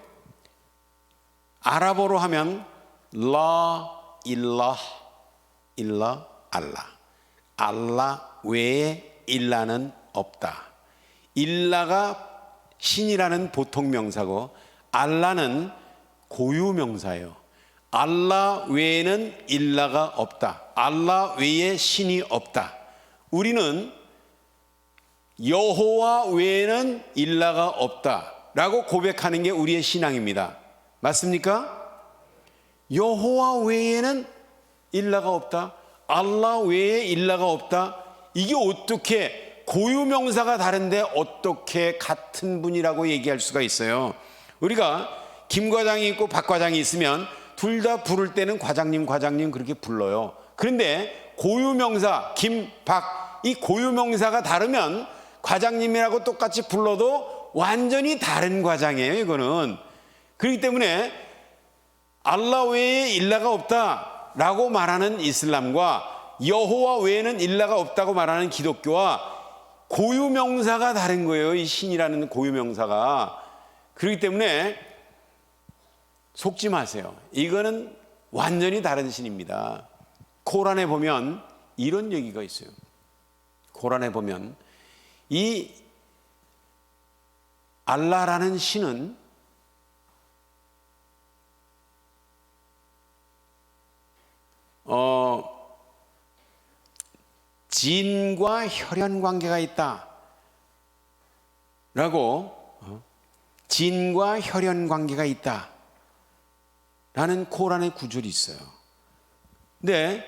아랍어로 하면 라 일라 일라 알라, 알라 외에 일라는 없다. 일라가 신이라는 보통 명사고 알라는 고유 명사예요. 알라 외에는 일라가 없다. 알라 외에 신이 없다. 우리는 여호와 외에는 일라가 없다 라고 고백하는 게 우리의 신앙입니다. 맞습니까? 여호와 외에는 일라가 없다, 알라 외에 일라가 없다. 이게 어떻게 고유명사가 다른데 어떻게 같은 분이라고 얘기할 수가 있어요? 우리가 김 과장이 있고 박 과장이 있으면 둘 다 부를 때는 과장님 과장님 그렇게 불러요. 그런데 고유명사 김, 박, 이 고유명사가 다르면 과장님이라고 똑같이 불러도 완전히 다른 과장이에요. 이거는. 그렇기 때문에 알라 외에 일라가 없다라고 말하는 이슬람과 여호와 외에는 일라가 없다고 말하는 기독교와 고유명사가 다른 거예요. 이 신이라는 고유명사가. 그렇기 때문에 속지 마세요. 이거는 완전히 다른 신입니다. 코란에 보면 이런 얘기가 있어요. 코란에 보면 이 알라라는 신은 진과 혈연 관계가 있다 라고, 진과 혈연 관계가 있다 라는 코란의 구절이 있어요. 근데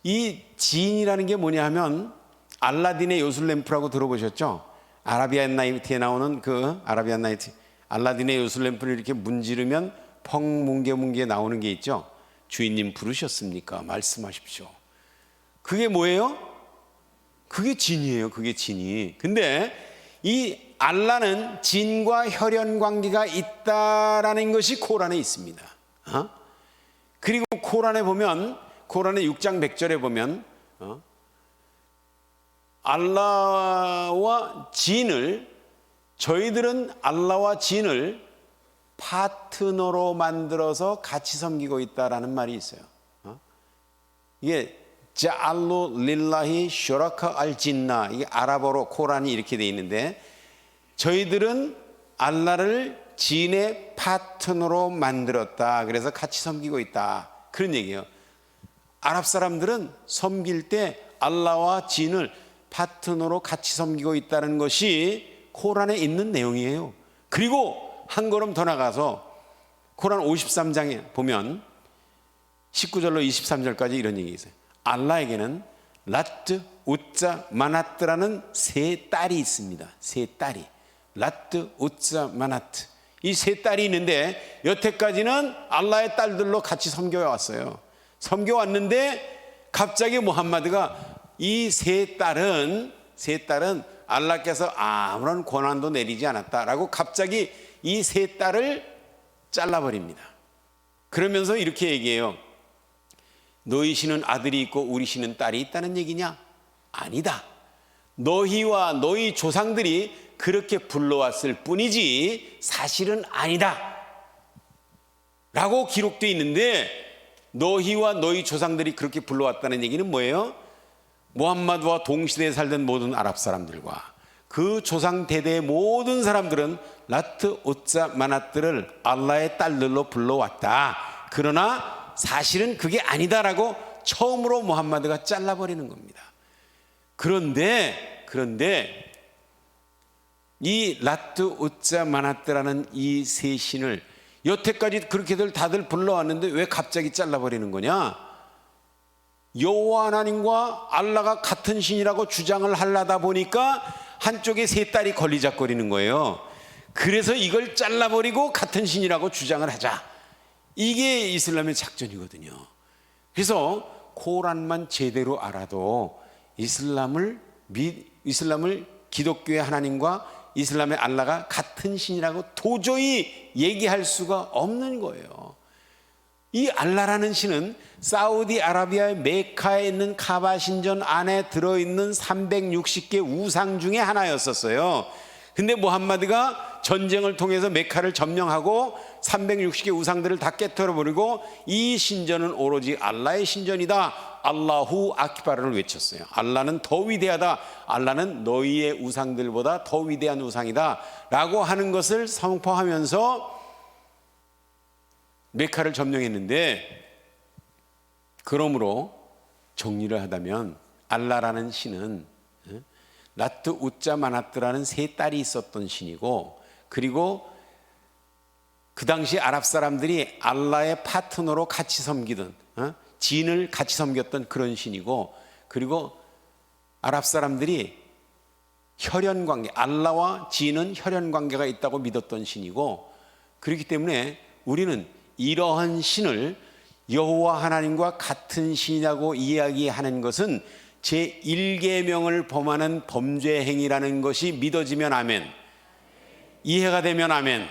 이 진이라는 게 뭐냐 하면 알라딘의 요술램프라고 들어보셨죠? 아라비안 나이트에 나오는 그 아라비안 나이트, 알라딘의 요술램프를 이렇게 문지르면 펑 뭉게뭉게 나오는 게 있죠? 주인님 부르셨습니까? 말씀하십시오. 그게 뭐예요? 그게 진이에요. 그게 진이. 근데 이 알라는 진과 혈연 관계가 있다라는 것이 코란에 있습니다. 그리고 코란에 보면, 코란의 6장 100절에 보면 알라와 진을, 저희들은 알라와 진을 파트너로 만들어서 같이 섬기고 있다라는 말이 있어요. 이게 자알루 릴라히 쇼라카 알 진나, 이게 아랍어로 코란이 이렇게 돼 있는데, 저희들은 알라를 진의 파트너로 만들었다. 그래서 같이 섬기고 있다. 그런 얘기예요. 아랍 사람들은 섬길 때 알라와 진을 파트너로 같이 섬기고 있다는 것이 코란에 있는 내용이에요. 그리고 한 걸음 더 나가서 코란 53장에 보면 19절로 23절까지 이런 얘기 있어요. 알라에게는 라트, 우짜, 마나트라는 세 딸이 있습니다. 세 딸이. 라트, 우짜, 마나트. 이 세 딸이 있는데 여태까지는 알라의 딸들로 같이 섬겨왔어요. 섬겨왔는데 갑자기 무함마드가 이 세 딸은 알라께서 아무런 권한도 내리지 않았다라고 갑자기 이 세 딸을 잘라버립니다. 그러면서 이렇게 얘기해요. 너희 신은 아들이 있고 우리 신은 딸이 있다는 얘기냐? 아니다. 너희와 너희 조상들이 그렇게 불러왔을 뿐이지 사실은 아니다 라고 기록되어 있는데, 너희와 너희 조상들이 그렇게 불러왔다는 얘기는 뭐예요? 무함마드와 동시대에 살던 모든 아랍 사람들과 그 조상 대대의 모든 사람들은 라트, 우짜, 마나트를 알라의 딸들로 불러왔다. 그러나 사실은 그게 아니다라고 처음으로 무함마드가 잘라버리는 겁니다. 그런데 이 라트, 우짜, 마나트라는 이 세 신을 여태까지 그렇게들 다들 불러왔는데 왜 갑자기 잘라버리는 거냐? 여호와 하나님과 알라가 같은 신이라고 주장을 하려다 보니까 한쪽에 세 딸이 걸리작거리는 거예요. 그래서 이걸 잘라버리고 같은 신이라고 주장을 하자. 이게 이슬람의 작전이거든요. 그래서 코란만 제대로 알아도 이슬람을 기독교의 하나님과 이슬람의 알라가 같은 신이라고 도저히 얘기할 수가 없는 거예요. 이 알라라는 신은 사우디아라비아의 메카에 있는 카바 신전 안에 들어있는 360개 우상 중에 하나였었어요. 근데 무함마드가 전쟁을 통해서 메카를 점령하고 360개 우상들을 다 깨뜨려버리고 이 신전은 오로지 알라의 신전이다, 알라후 아키바르를 외쳤어요. 알라는 더 위대하다, 알라는 너희의 우상들보다 더 위대한 우상이다 라고 하는 것을 선포하면서 메카를 점령했는데, 그러므로 정리를 하자면 알라라는 신은 라트, 우짜, 마나트라는 세 딸이 있었던 신이고, 그리고 그 당시 아랍 사람들이 알라의 파트너로 같이 섬기던, 진을 같이 섬겼던 그런 신이고, 그리고 아랍 사람들이 혈연관계, 알라와 진은 혈연관계가 있다고 믿었던 신이고, 그렇기 때문에 우리는 이러한 신을 여호와 하나님과 같은 신이라고 이야기하는 것은 제1계명을 범하는 범죄 행위라는 것이 믿어지면 아멘, 이해가 되면 아멘.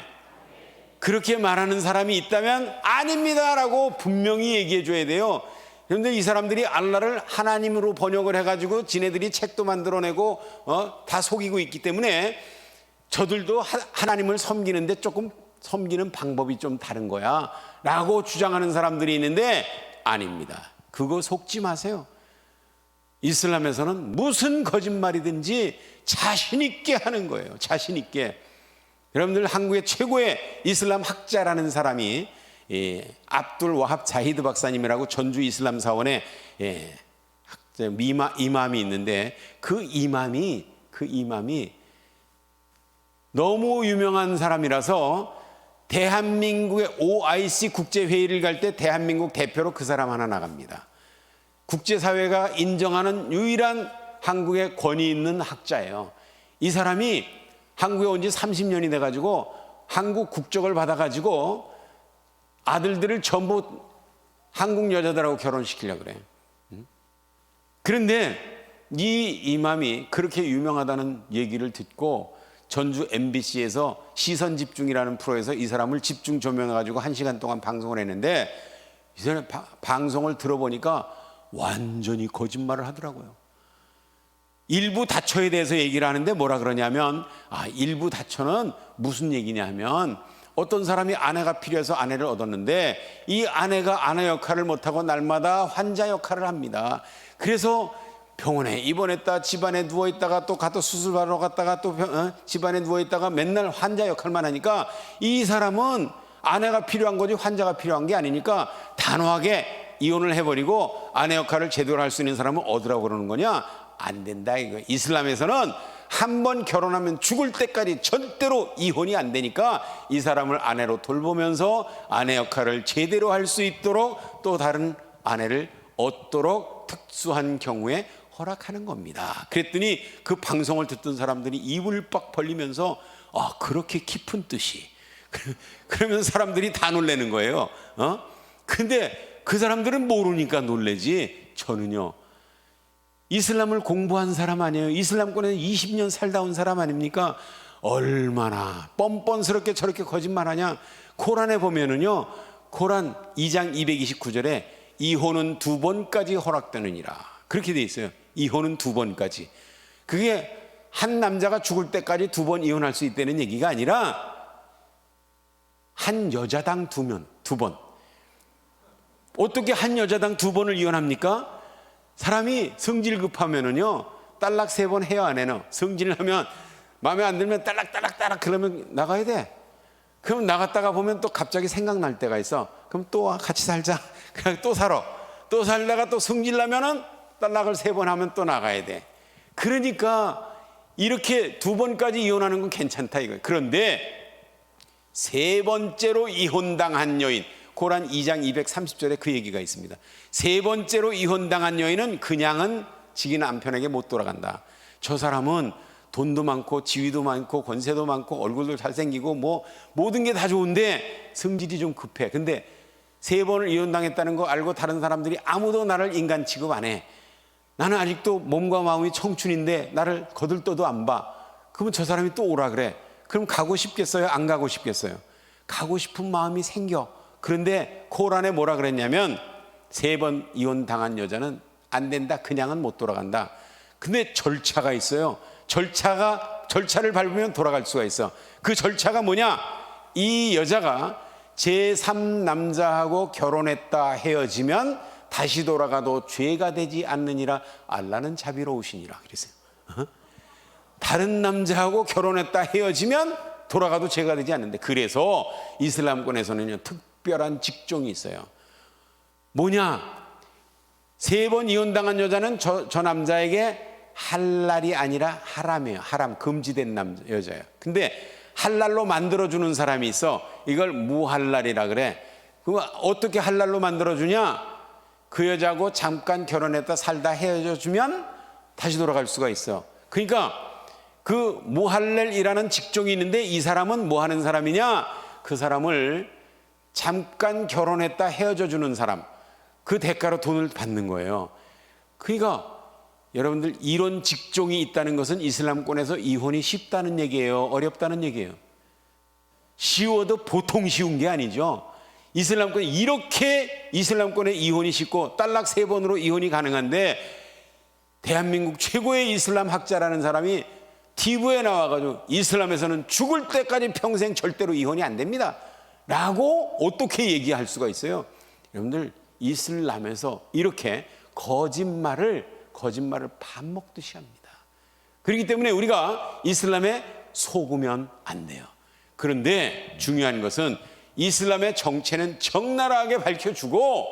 그렇게 말하는 사람이 있다면 아닙니다 라고 분명히 얘기해 줘야 돼요. 그런데 이 사람들이 알라를 하나님으로 번역을 해가지고 지네들이 책도 만들어내고 다 속이고 있기 때문에 저들도 하나님을 섬기는데 조금 섬기는 방법이 좀 다른 거야 라고 주장하는 사람들이 있는데, 아닙니다. 그거 속지 마세요. 이슬람에서는 무슨 거짓말이든지 자신 있게 하는 거예요. 자신 있게. 여러분들, 한국의 최고의 이슬람 학자라는 사람이 압둘 와합 자히드 박사님이라고 전주 이슬람 사원의 이맘이 있는데, 그 이맘이 너무 유명한 사람이라서 대한민국의 OIC 국제회의를 갈 때 대한민국 대표로 그 사람 하나 나갑니다. 국제사회가 인정하는 유일한 한국의 권위 있는 학자예요. 이 사람이 한국에 온 지 30년이 돼가지고 한국 국적을 받아가지고 아들들을 전부 한국 여자들하고 결혼시키려고 그래요. 그런데 이 이맘이 그렇게 유명하다는 얘기를 듣고 전주 MBC에서 시선집중이라는 프로에서 이 사람을 집중 조명해가지고 1시간 동안 방송을 했는데, 이 사람 방송을 들어보니까 완전히 거짓말을 하더라고요. 일부 다처에 대해서 얘기를 하는데 뭐라 그러냐면, 일부 다처는 무슨 얘기냐 하면, 어떤 사람이 아내가 필요해서 아내를 얻었는데 이 아내가 아내 역할을 못하고 날마다 환자 역할을 합니다. 그래서 병원에 입원했다, 집안에 누워있다가 또 가서 수술받으러 갔다가 또 집안에 누워있다가 맨날 환자 역할만 하니까, 이 사람은 아내가 필요한 거지 환자가 필요한 게 아니니까 단호하게 이혼을 해버리고 아내 역할을 제대로 할 수 있는 사람은 얻으라고 그러는 거냐? 안 된다 이거. 이슬람에서는 한 번 결혼하면 죽을 때까지 절대로 이혼이 안 되니까 이 사람을 아내로 돌보면서 아내 역할을 제대로 할 수 있도록 또 다른 아내를 얻도록 특수한 경우에 허락하는 겁니다. 그랬더니 그 방송을 듣던 사람들이 입을 빡 벌리면서 그렇게 깊은 뜻이 그러면 사람들이 다 놀라는 거예요. 근데 그 사람들은 모르니까 놀래지, 저는요 이슬람을 공부한 사람 아니에요. 이슬람권에 20년 살다 온 사람 아닙니까? 얼마나 뻔뻔스럽게 저렇게 거짓말하냐. 코란에 보면은요, 코란 2장 229절에 이혼은 2번까지 허락되느니라 그렇게 돼 있어요. 이혼은 2번까지. 그게 한 남자가 죽을 때까지 2번 이혼할 수 있다는 얘기가 아니라 한 여자당 2번. 어떻게 한 여자당 2번을 이혼합니까? 사람이 성질 급하면은요 딸락 3번 해요. 아내는 성질을 하면 마음에 안 들면 딸락 그러면 나가야 돼. 그럼 나갔다가 보면 또 갑자기 생각날 때가 있어. 그럼 또 같이 살자. 그냥 또 살아. 또 살다가 또 성질 나면은 딸락을 3번 하면 또 나가야 돼. 그러니까 이렇게 2번까지 이혼하는 건 괜찮다 이거예요. 그런데 3번째로 이혼당한 여인, 코란 2장 230절에 그 얘기가 있습니다. 3번째로 이혼당한 여인은 그냥은 지기 남편에게 못 돌아간다. 저 사람은 돈도 많고 지위도 많고 권세도 많고 얼굴도 잘생기고 뭐 모든 게 다 좋은데 성질이 좀 급해. 근데 3번을 이혼당했다는 거 알고 다른 사람들이 아무도 나를 인간 취급 안 해. 나는 아직도 몸과 마음이 청춘인데 나를 거들떠도 안 봐. 그러면 저 사람이 또 오라 그래. 그럼 가고 싶겠어요? 안 가고 싶겠어요? 가고 싶은 마음이 생겨. 그런데 코란에 뭐라 그랬냐면 3번 이혼당한 여자는 안 된다. 그냥은 못 돌아간다. 근데 절차가 있어요. 절차를 밟으면 돌아갈 수가 있어. 그 절차가 뭐냐? 이 여자가 제3 남자하고 결혼했다 헤어지면 다시 돌아가도 죄가 되지 않느니라. 알라는 자비로우시니라 그랬어요. 다른 남자하고 결혼했다 헤어지면 돌아가도 죄가 되지 않는데, 그래서 이슬람권에서는요 특별한 직종이 있어요. 뭐냐? 3번 이혼당한 여자는 저 남자에게 할랄이 아니라 하람이에요. 하람, 금지된 여자예요. 근데 할랄로 만들어주는 사람이 있어. 이걸 무할랄이라 그래. 그거 어떻게 할랄로 만들어주냐? 그 여자하고 잠깐 결혼했다 살다 헤어져주면 다시 돌아갈 수가 있어. 그러니까 그 무할랄이라는 직종이 있는데, 이 사람은 뭐 하는 사람이냐? 그 사람을 잠깐 결혼했다 헤어져주는 사람, 그 대가로 돈을 받는 거예요. 그러니까 여러분들, 이런 직종이 있다는 것은 이슬람권에서 이혼이 쉽다는 얘기예요? 어렵다는 얘기예요? 쉬워도 보통 쉬운 게 아니죠. 이슬람권에 이렇게 이슬람권에 이혼이 쉽고 딸락 3번으로 이혼이 가능한데, 대한민국 최고의 이슬람 학자라는 사람이 TV에 나와가지고 이슬람에서는 죽을 때까지 평생 절대로 이혼이 안 됩니다 라고 어떻게 얘기할 수가 있어요? 여러분들, 이슬람에서 이렇게 거짓말을 밥 먹듯이 합니다. 그렇기 때문에 우리가 이슬람에 속으면 안 돼요. 그런데 중요한 것은 이슬람의 정체는 적나라하게 밝혀주고,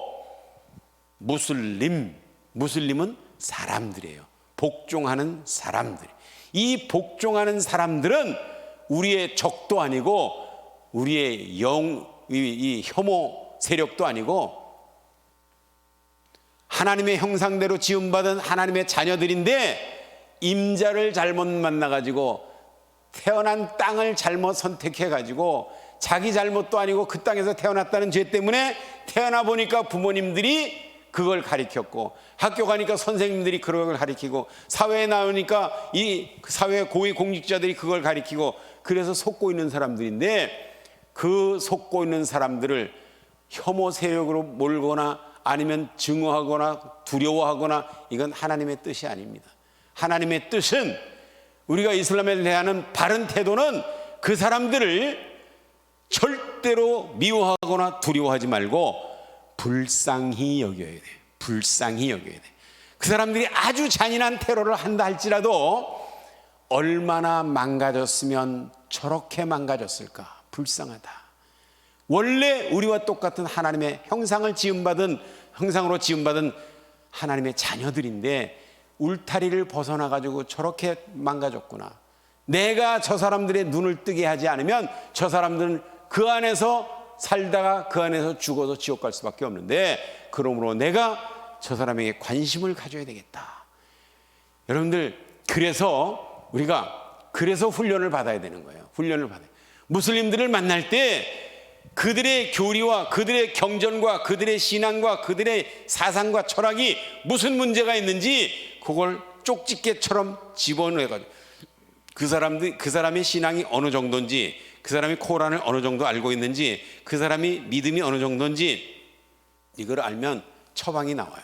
무슬림은 사람들이에요. 복종하는 사람들. 이 복종하는 사람들은 우리의 적도 아니고 우리의 이 혐오 세력도 아니고 하나님의 형상대로 지음받은 하나님의 자녀들인데, 임자를 잘못 만나가지고 태어난 땅을 잘못 선택해가지고 자기 잘못도 아니고 그 땅에서 태어났다는 죄 때문에 태어나 보니까 부모님들이 그걸 가르쳤고, 학교 가니까 선생님들이 그걸 가르치고, 사회에 나오니까 이 사회 고위 공직자들이 그걸 가르치고, 그래서 속고 있는 사람들인데, 그 속고 있는 사람들을 혐오 세력으로 몰거나 아니면 증오하거나 두려워하거나, 이건 하나님의 뜻이 아닙니다. 하나님의 뜻은, 우리가 이슬람에 대한 바른 태도는 그 사람들을 절대로 미워하거나 두려워하지 말고 불쌍히 여겨야 돼. 불쌍히 여겨야 돼. 그 사람들이 아주 잔인한 테러를 한다 할지라도 얼마나 망가졌으면 저렇게 망가졌을까. 불쌍하다. 원래 우리와 똑같은 하나님의 형상으로 지음받은 하나님의 자녀들인데 울타리를 벗어나가지고 저렇게 망가졌구나. 내가 저 사람들의 눈을 뜨게 하지 않으면 저 사람들은 그 안에서 살다가 그 안에서 죽어서 지옥 갈 수밖에 없는데, 그러므로 내가 저 사람에게 관심을 가져야 되겠다. 여러분들, 그래서 우리가 훈련을 받아야 되는 거예요. 훈련을 받아요. 무슬림들을 만날 때 그들의 교리와 그들의 경전과 그들의 신앙과 그들의 사상과 철학이 무슨 문제가 있는지 그걸 쪽집게처럼 집어넣어가지고 그 사람의 신앙이 어느 정도인지, 그 사람이 코란을 어느 정도 알고 있는지, 그 사람이 믿음이 어느 정도인지, 이걸 알면 처방이 나와요.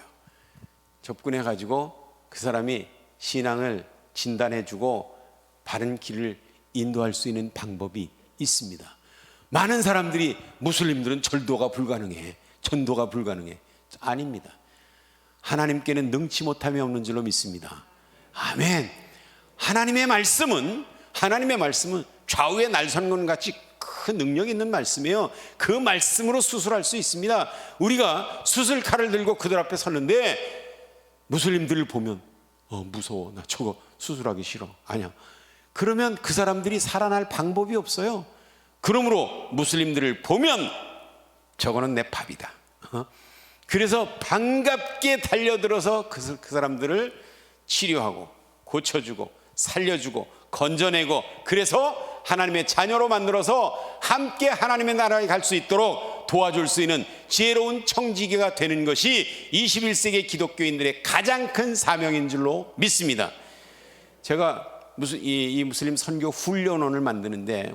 접근해가지고 그 사람이 신앙을 진단해주고 바른 길을 인도할 수 있는 방법이 있습니다. 많은 사람들이 무슬림들은 절도가 불가능해, 전도가 불가능해. 아닙니다. 하나님께는 능치 못함이 없는 줄로 믿습니다. 아멘. 하나님의 말씀은 좌우의 날선건 같이 큰 능력 있는 말씀이에요. 그 말씀으로 수술할 수 있습니다. 우리가 수술칼을 들고 그들 앞에 섰는데 무슬림들을 보면 무서워, 나 저거 수술하기 싫어. 아니야. 그러면 그 사람들이 살아날 방법이 없어요. 그러므로 무슬림들을 보면 저거는 내 밥이다. 그래서 반갑게 달려들어서 그 사람들을 치료하고 고쳐주고 살려주고 건져내고, 그래서 하나님의 자녀로 만들어서 함께 하나님의 나라에 갈 수 있도록 도와줄 수 있는 지혜로운 청지기가 되는 것이 21세기 기독교인들의 가장 큰 사명인 줄로 믿습니다. 제가 이 무슬림 선교 훈련원을 만들었는데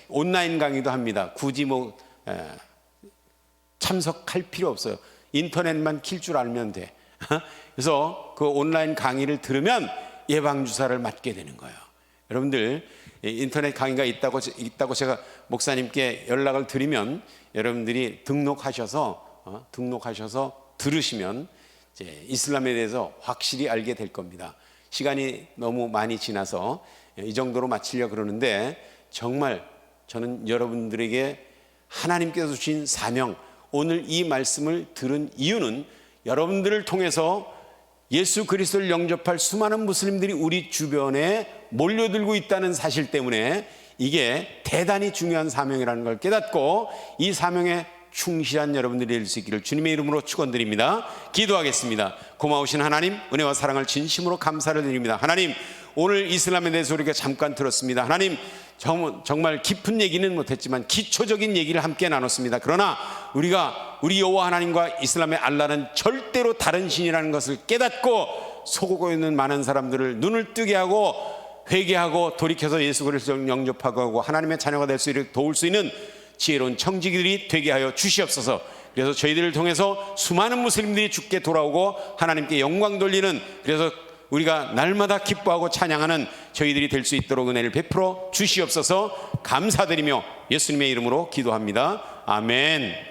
온라인 강의도 합니다. 굳이 참석할 필요 없어요. 인터넷만 킬 줄 알면 돼. 그래서 그 온라인 강의를 들으면 예방주사를 맞게 되는 거예요. 여러분들 인터넷 강의가 있다고 제가 목사님께 연락을 드리면 여러분들이 등록하셔서 들으시면 이제 이슬람에 대해서 확실히 알게 될 겁니다. 시간이 너무 많이 지나서 이 정도로 마치려고 그러는데, 정말 저는 여러분들에게 하나님께서 주신 사명, 오늘 이 말씀을 들은 이유는 여러분들을 통해서 예수 그리스도를 영접할 수많은 무슬림들이 우리 주변에 몰려들고 있다는 사실 때문에 이게 대단히 중요한 사명이라는 걸 깨닫고 이 사명에 충실한 여러분들이 될 수 있기를 주님의 이름으로 축원드립니다. 기도하겠습니다. 고마우신 하나님, 은혜와 사랑을 진심으로 감사를 드립니다. 하나님, 오늘 이슬람에 대해서 우리가 잠깐 들었습니다. 하나님, 정말 깊은 얘기는 못했지만 기초적인 얘기를 함께 나눴습니다. 그러나 우리 여호와 하나님과 이슬람의 알라는 절대로 다른 신이라는 것을 깨닫고 속고 있는 많은 사람들을 눈을 뜨게 하고 회개하고 돌이켜서 예수 그리스도를 영접하고 하나님의 자녀가 될 수 있도록 도울 수 있는 지혜로운 청지기들이 되게 하여 주시옵소서. 그래서 저희들을 통해서 수많은 무슬림들이 주께 돌아오고 하나님께 영광 돌리는, 그래서 우리가 날마다 기뻐하고 찬양하는 저희들이 될 수 있도록 은혜를 베풀어 주시옵소서. 감사드리며 예수님의 이름으로 기도합니다. 아멘.